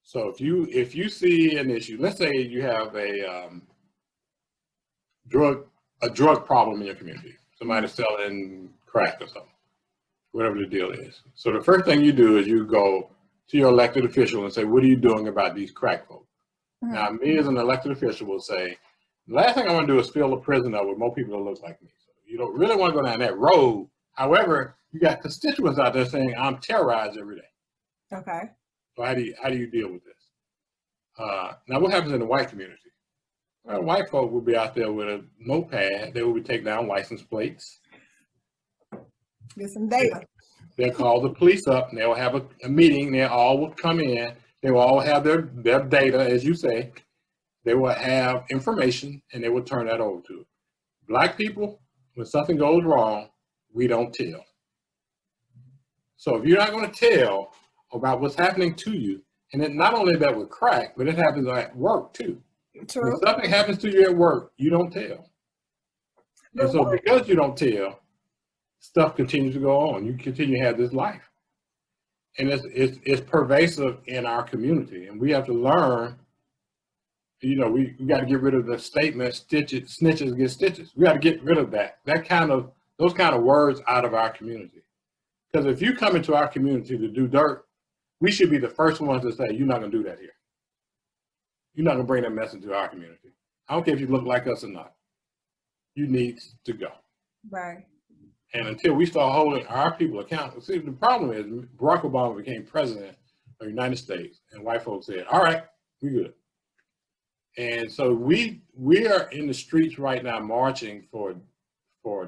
So if you see an issue, let's say you have a drug problem in your community, somebody selling crack or something, whatever the deal is. So the first thing you do is you go to your elected official and say, what are you doing about these crack folks? Mm-hmm. Now, me as an elected official will say, the last thing I want to do is fill a prison up with more people that look like me. So you don't really want to go down that road. However, you got constituents out there saying, I'm terrorized every day. Okay. So how do you deal with this? Now, what happens in the white community? Well, white folk will be out there with a notepad. They will be taking down license plates. Get some data. They'll call the police up, and they'll have a meeting. They all will come in. They will all have their data, as you say. They will have information, and they will turn that over to it. Black people, when something goes wrong, we don't tell. So if you're not going to tell about what's happening to you, and then not only that with crack, but it happens at work too. True. When something happens to you at work, you don't tell. And so because you don't tell, stuff continues to go on. You continue to have this life. And it's pervasive in our community. And we have to learn, you know, we got to get rid of the statement, snitches get stitches. We got to get rid of those kind of words out of our community. Because if you come into our community to do dirt, we should be the first ones to say, you're not going to do that here. You're not going to bring that message to our community. I don't care if you look like us or not. You need to go. Right. And until we start holding our people accountable, see, the problem is Barack Obama became president of the United States, and white folks said, all right, we're good. And so we are in the streets right now marching for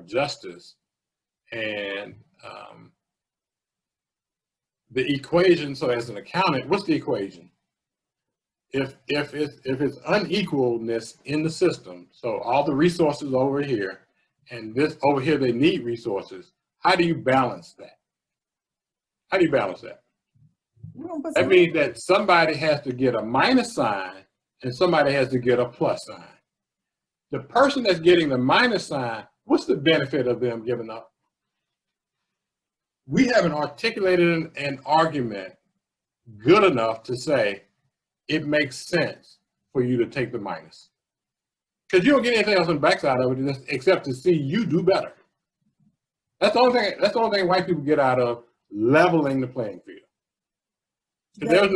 justice. And the equation, so as an accountant, what's the equation? If it's unequalness in the system, so all the resources over here, and this over here they need resources, how do you balance that? How do you balance that? That means that somebody has to get a minus sign and somebody has to get a plus sign. The person that's getting the minus sign, what's the benefit of them giving up? We haven't articulated an argument good enough to say it makes sense for you to take the minus. Because you don't get anything else on the backside of it except to see you do better. That's the only thing white people get out of leveling the playing field. There's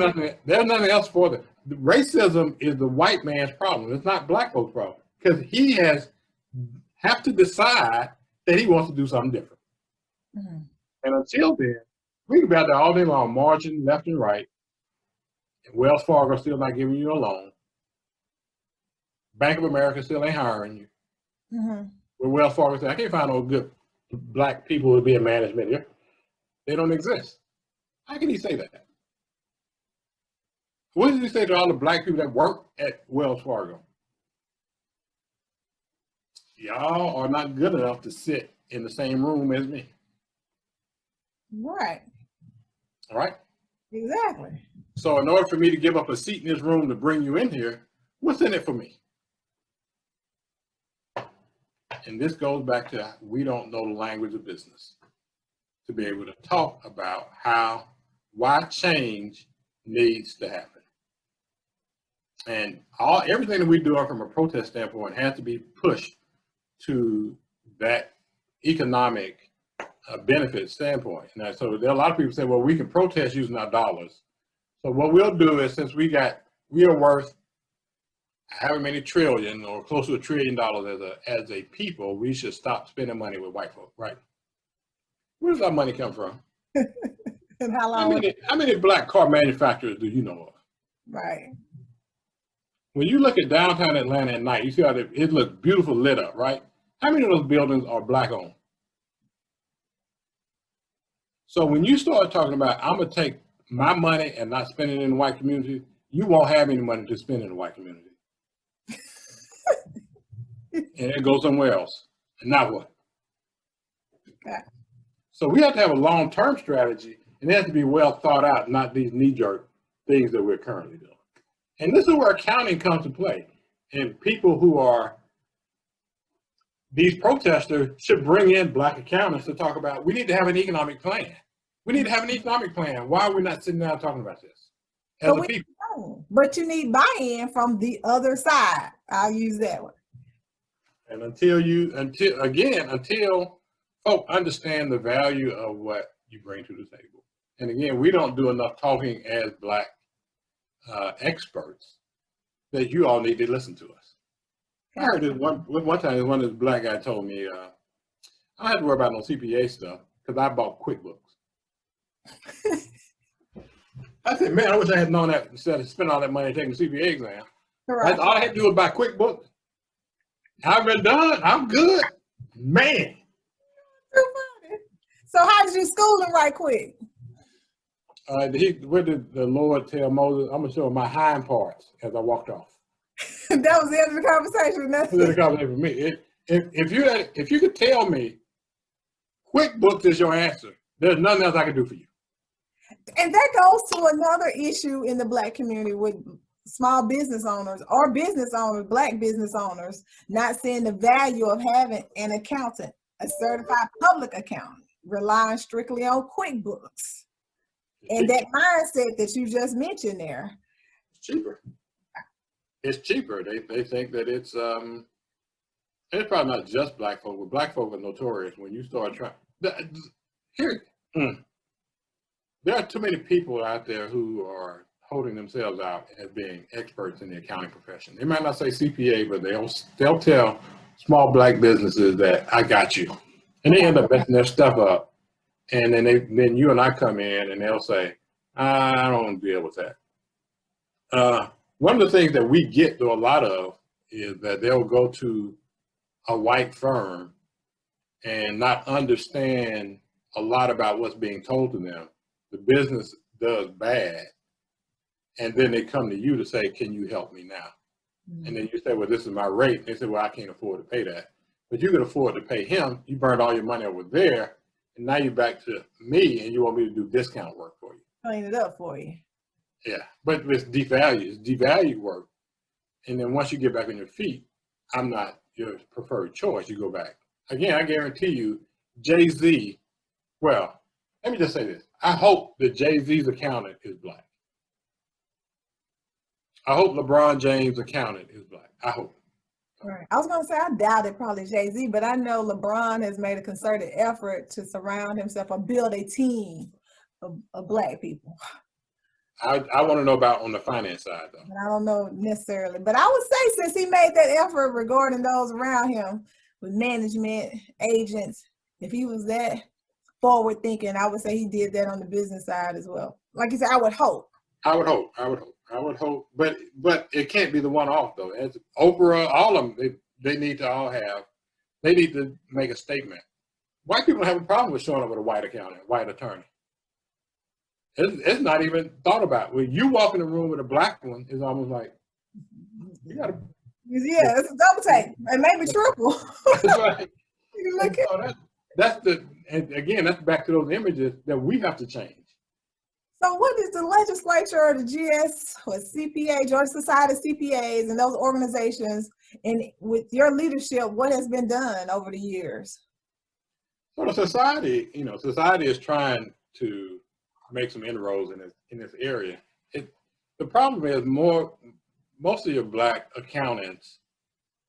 nothing else for them. Racism is the white man's problem. It's not black folks' problem. Because he have to decide that he wants to do something different. Mm-hmm. And until then, we can be out there all day long, marching left and right. And Wells Fargo still not giving you a loan. Bank of America still ain't hiring you. Mm-hmm. Where Wells Fargo said, I can't find no good black people to be in management here. They don't exist. How can he say that? What does he say to all the black people that work at Wells Fargo? Y'all are not good enough to sit in the same room as me. Right. All right? Exactly. So in order for me to give up a seat in this room to bring you in here, what's in it for me? And this goes back to we don't know the language of business to be able to talk about why change needs to happen. And everything that we do from a protest standpoint has to be pushed to that economic benefit standpoint. Now, so there are a lot of people say, well, we can protest using our dollars. So what we'll do is, since we are worth however many trillion or close to $1 trillion as a people, we should stop spending money with white folk, right? Where does our money come from? And how long? How many black car manufacturers do you know of? Right. When you look at downtown Atlanta at night, you see how it looks beautiful lit up, right? How many of those buildings are black owned? So when you start talking about, I'm going to take my money and not spend it in the white community, you won't have any money to spend in the white community. And it goes somewhere else. And now what? Okay. So we have to have a long-term strategy, and it has to be well thought out, not these knee-jerk things that we're currently doing. And this is where accounting comes to play. And people who are these protesters should bring in Black accountants to talk about, we need to have an economic plan. We need to have an economic plan. Why are we not sitting down talking about this as a people? But you need buy-in from the other side. I'll use that one. And until folk understand the value of what you bring to the table. And again, we don't do enough talking as Black experts that you all need to listen to us. I heard this one time, one of this Black guy told me, I don't have to worry about no CPA stuff because I bought QuickBooks. I said, man, I wish I had known that instead of spending all that money taking the CPA exam. Right. All I had to do was buy QuickBooks. I've been done. I'm good. Man. So how did you school him right quick? What did the Lord tell Moses? I'm going to show him my hind parts as I walked off. That was the end of the conversation. That's the conversation for me. If you could tell me QuickBooks is your answer, there's nothing else I can do for you. And that goes to another issue in the Black community with small business owners or business owners, Black business owners, not seeing the value of having an accountant, a certified public accountant, relying strictly on QuickBooks. And that mindset that you just mentioned there. It's cheaper. It's cheaper. They think that it's probably not just Black folk, but Black folk are notorious when you start trying. There are too many people out there who are holding themselves out as being experts in the accounting profession. They might not say CPA, but they'll tell small Black businesses that I got you, and they end up messing their stuff up. And then you and I come in and they'll say, I don't want to deal with that. One of the things that we get to a lot of is that they'll go to a white firm and not understand a lot about what's being told to them. The business does bad. And then they come to you to say, can you help me now? Mm-hmm. And then you say, well, this is my rate. And they say, well, I can't afford to pay that. But you can afford to pay him. You burned all your money over there. And now you're back to me and you want me to do discount work for you. Clean it up for you. Yeah, but it's devalued work. And then once you get back on your feet, I'm not your preferred choice. You go back. Again, I guarantee you, Jay-Z, well, let me just say this. I hope that Jay-Z's accountant is Black. I hope LeBron James' accountant is Black. I hope. Right. I was going to say, I doubt it, probably Jay-Z, but I know LeBron has made a concerted effort to surround himself or build a team of Black people. I want to know about on the finance side, though. But I don't know necessarily. But I would say since he made that effort regarding those around him with management, agents, if he was that forward thinking, I would say he did that on the business side as well. Like you said, I would hope. I would hope. But it can't be the one-off, though. As Oprah, all of them, they need to make a statement. White people have a problem with showing up with a white accountant, white attorney. It's not even thought about. When you walk in the room with a Black one, it's almost like, you gotta. Yeah, it's a double take, and maybe triple. That's right. That's back to those images that we have to change. So what is the legislature or the GS or CPA, Georgia Society of CPAs, and those organizations, and with your leadership, what has been done over the years? So the society is trying to make some inroads in this area. The problem is most of your Black accountants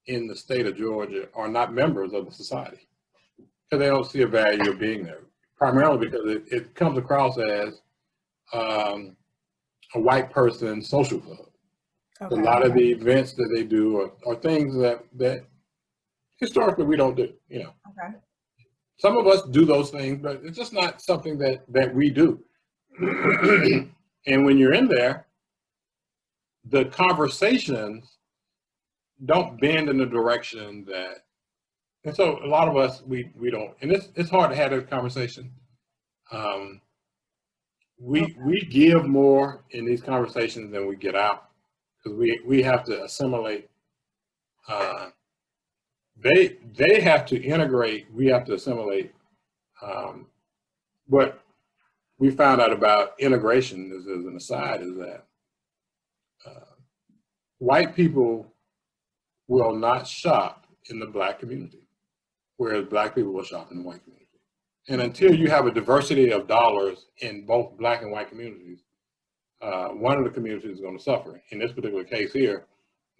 in the state of Georgia are not members of the society because they don't see a value of being there, primarily because it comes across as a white person social club. Okay. A lot of the events that they do are things that historically we don't do, Okay. Some of us do those things, but it's just not something that we do. And when you're in there, the conversations don't bend in the direction and so a lot of us, we don't, and it's hard to have this conversation We give more in these conversations than we get out, because we have to assimilate. They have to integrate. We have to assimilate. What we found out about integration, as an aside, is that white people will not shop in the Black community, whereas Black people will shop in the white community. And until you have a diversity of dollars in both Black and white communities, one of the communities is going to suffer. In this particular case here,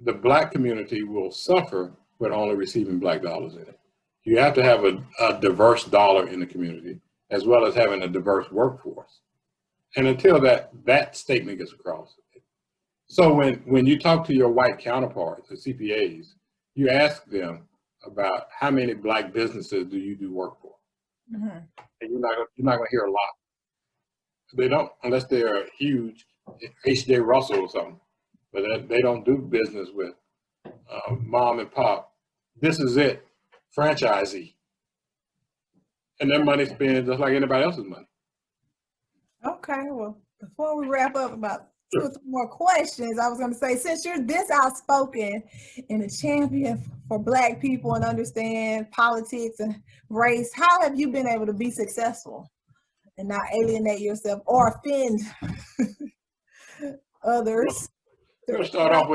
the Black community will suffer with only receiving Black dollars in it. You have to have a diverse dollar in the community, as well as having a diverse workforce. And until that statement gets across. So when you talk to your white counterparts, the CPAs, you ask them about how many Black businesses do you do work for? Mm-hmm. And you're not going to hear a lot. They don't, unless they're huge, H.J. Russell or something. But they don't do business with mom and pop. This is it, franchisee. And their money spent just like anybody else's money. Okay, well, before we wrap up, about 2 or 3 more questions, I was going to say, since you're this outspoken and a champion for Black people and understand politics and race, how have you been able to be successful and not alienate yourself or offend others? We're going to start off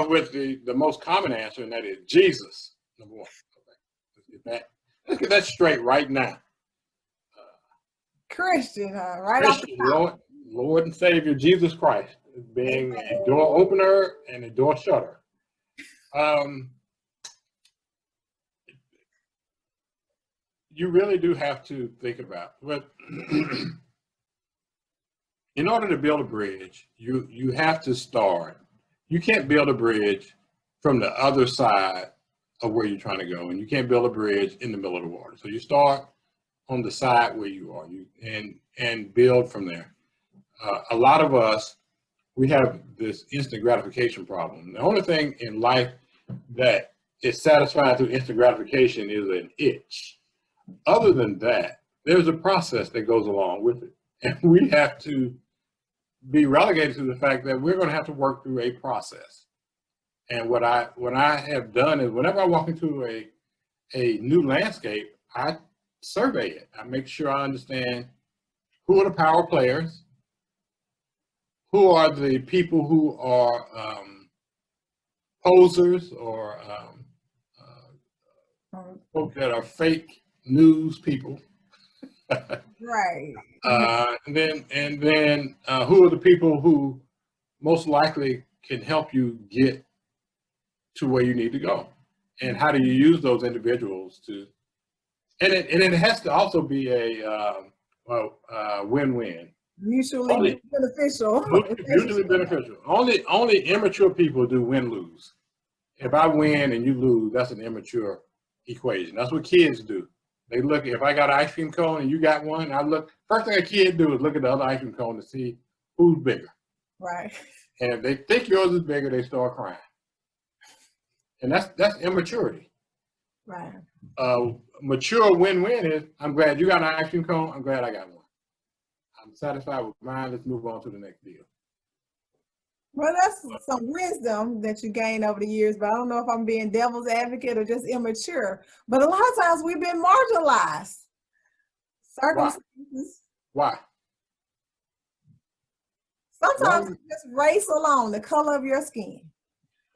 with the most common answer, and that is Jesus, number one. Okay. Let's get that straight right now. Christian, right? Christian, Lord and Savior Jesus Christ, being a door opener and a door shutter. You really do have to think about what. In order to build a bridge, you have to start. You can't build a bridge from the other side of where you're trying to go, and you can't build a bridge in the middle of the water. So you start on the side where you are, and build from there. A lot of us, we have this instant gratification problem. The only thing in life that is satisfied through instant gratification is an itch. Other than that, there's a process that goes along with it. And we have to be relegated to the fact that we're going to have to work through a process. And what I have done is, whenever I walk into a new landscape, I survey it. I make sure I understand who are the power players, who are the people who are posers or folks that are fake news people. Right. And then who are the people who most likely can help you get to where you need to go, and how do you use those individuals to, and it has to also be a win-win. Mutually beneficial. Mutually beneficial. Only immature people do win-lose. If I win and you lose, that's an immature equation. That's what kids do. They look, if I got an ice cream cone and you got one, first thing a kid do is look at the other ice cream cone to see who's bigger. Right. And if they think yours is bigger, they start crying. And that's immaturity. Right. Mature win-win is, I'm glad you got an ice cream cone, I'm glad I got one. I'm satisfied with mine, let's move on to the next deal. Well, that's some wisdom that you gained over the years, but I don't know if I'm being devil's advocate or just immature. But a lot of times we've been marginalized. Circumstances. Why? Sometimes it's just race alone, the color of your skin,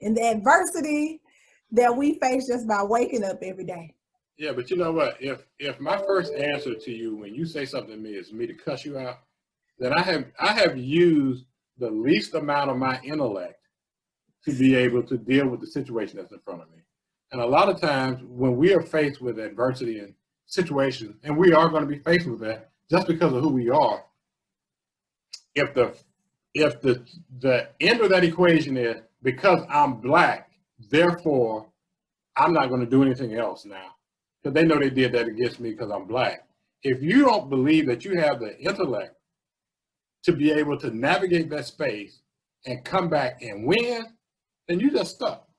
and the adversity that we face just by waking up every day. Yeah, but you know what? If my first answer to you when you say something to me is for me to cuss you out, then I have used the least amount of my intellect to be able to deal with the situation that's in front of me. And a lot of times when we are faced with adversity and situations, and we are going to be faced with that just because of who we are, if the end of that equation is, because I'm Black, therefore I'm not going to do anything else now, because they know they did that against me because I'm Black. If you don't believe that you have the intellect to be able to navigate that space and come back and win, then you just stuck.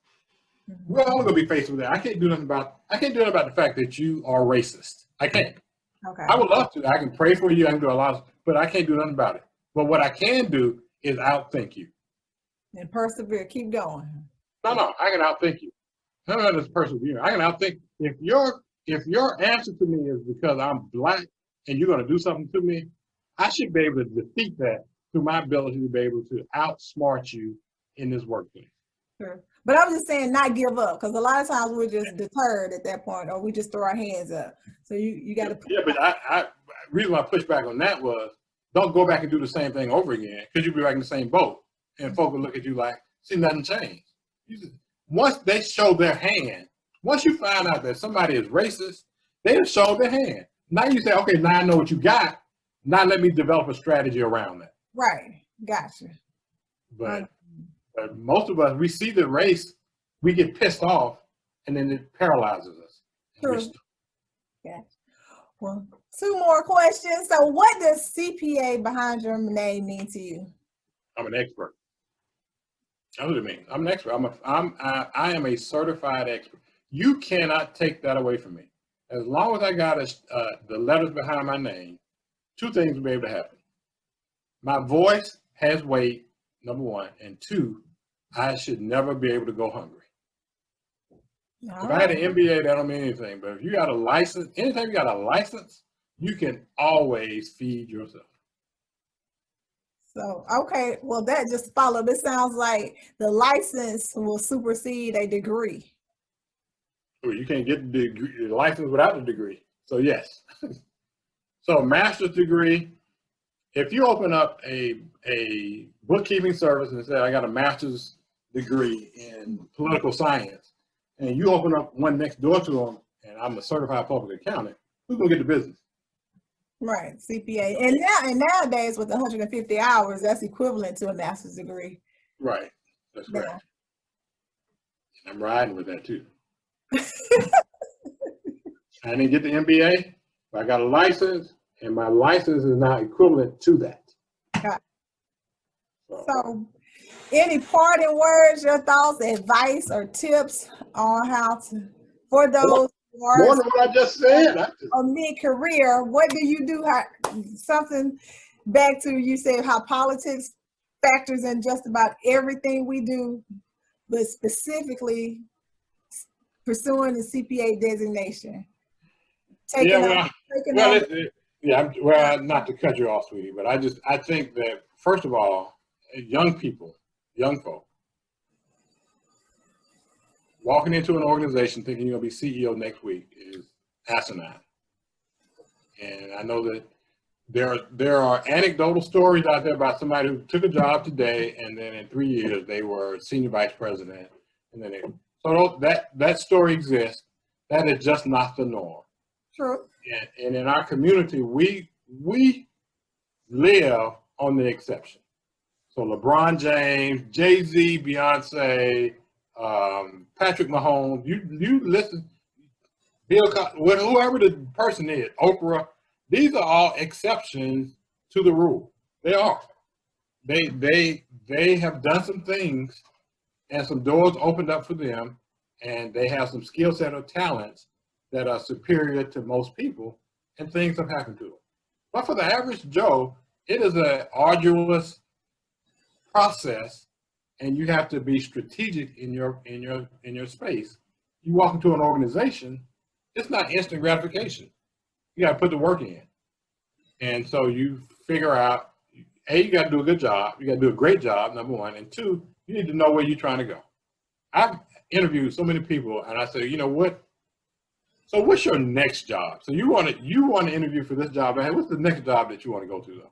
We're all gonna be faced with that. I can't do nothing about the fact that you are racist. I can't. Okay. I would love to. I can pray for you. I can do a lot, but I can't do nothing about it. But what I can do is outthink you. And persevere. Keep going. No, I can outthink you. No, just persevere. I can outthink. If your answer to me is because I'm black and you're going to do something to me, I should be able to defeat that through my ability to be able to outsmart you in this workplace. Sure. But I'm just saying not give up, because a lot of times we're just deterred at that point, or we just throw our hands up. So you got to. Yeah, but I reason why I pushed back on that was don't go back and do the same thing over again, because you'll be back in the same boat. And folks will look at you like, see, nothing changed. Once they show their hand, once you find out that somebody is racist, they just showed their hand. Now you say, okay, now I know what you got. Now let me develop a strategy around that. Right. Gotcha. But most of us, we see the race, we get pissed off, and then it paralyzes us. True. Yeah. Well, 2 more questions. So what does CPA behind your name mean to you? I'm an expert. That's what it means. I'm an expert. I am a certified expert. You cannot take that away from me. As long as I got the letters behind my name, 2 things will be able to happen. My voice has weight, number 1, and 2, I should never be able to go hungry. If I had an MBA, that don't mean anything. But if you got a license, anytime you got a license, you can always feed yourself. So, okay, well, that just followed. It sounds like the license will supersede a degree. Well, you can't get the license without the degree. So, yes. So, master's degree, if you open up a bookkeeping service and say, I got a master's degree in political science, and you open up one next door to them, and I'm a certified public accountant, who's going to get the business? Right, CPA. And nowadays with 150 hours, that's equivalent to a master's degree. Right, that's right. Yeah. I'm riding with that too. I didn't get the MBA, but I got a license, and my license is now equivalent to that. Okay. So any parting words, your thoughts, advice, or tips on how to, for those more than what I just said. A mid-career, what do you do? Something back to you said how politics factors in just about everything we do, but specifically pursuing the CPA designation. Not to cut you off, sweetie, but I think that first of all, young folk, walking into an organization thinking you're going to be CEO next week is asinine. And I know that there are anecdotal stories out there about somebody who took a job today and then in 3 years they were senior vice president. And then so that story exists. That is just not the norm. True. And in our community, we live on the exception. So LeBron James, Jay-Z, Beyonce, Patrick Mahomes, you listen, Bill Cosby, whoever the person is, Oprah, these are all exceptions to the rule. They are. They have done some things and some doors opened up for them, and they have some skill set or talents that are superior to most people, and things have happened to them. But for the average Joe, it is an arduous process, and you have to be strategic in your space. You walk into an organization, it's not instant gratification. You got to put the work in. And so you figure out, A, you got to do a good job. You got to do a great job, number 1. And 2, you need to know where you're trying to go. I've interviewed so many people, and I say, you know what? So what's your next job? So you want to interview for this job, and what's the next job that you want to go to, though?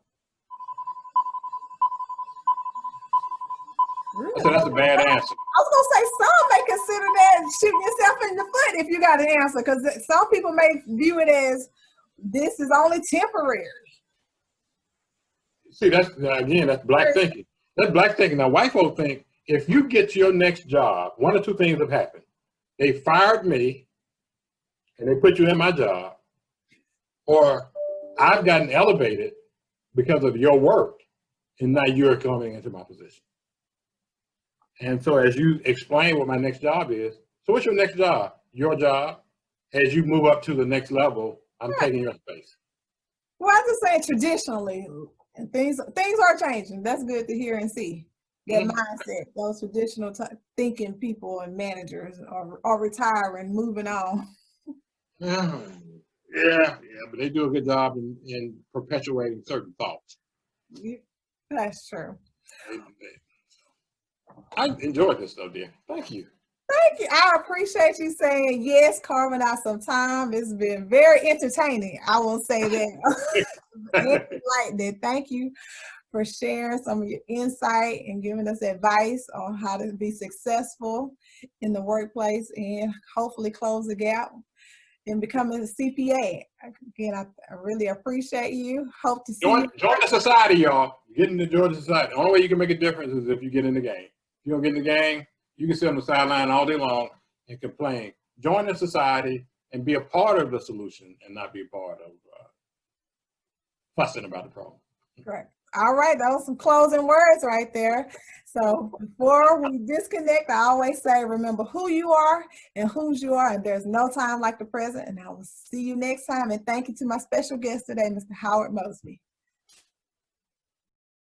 Really? I said, that's a bad answer. I was going to say, some may consider that shooting yourself in the foot if you got an answer, because some people may view it as this is only temporary. See, that's black thinking. That's black thinking. Now, white folk think if you get your next job, 1 or 2 things have happened. They fired me, and they put you in my job, or I've gotten elevated because of your work, and now you're coming into my position. And so as you explain what my next job is, so what's your next job? Your job, as you move up to the next level, I'm taking your space. Well, I'm just saying traditionally, and things are changing. That's good to hear and see. That mindset, those traditional thinking people and managers are retiring, moving on. Yeah, but they do a good job in perpetuating certain thoughts. That's true. I enjoyed this though, dear. Thank you. Thank you. I appreciate you saying yes, carving out some time. It's been very entertaining. I will say that. Enlightening. Thank you for sharing some of your insight and giving us advice on how to be successful in the workplace and hopefully close the gap in becoming a CPA. Again, I really appreciate you. Hope to see you. Join the society, y'all. Get in the Georgia society. The only way you can make a difference is if you get in the game. If you don't get in the game, you can sit on the sideline all day long and complain. Join the society and be a part of the solution and not be a part of fussing about the problem. Correct. All right, those are some closing words right there. So before we disconnect, I always say, remember who you are and whose you are, and there's no time like the present. And I will see you next time. And thank you to my special guest today, Mr. Howard Mosby.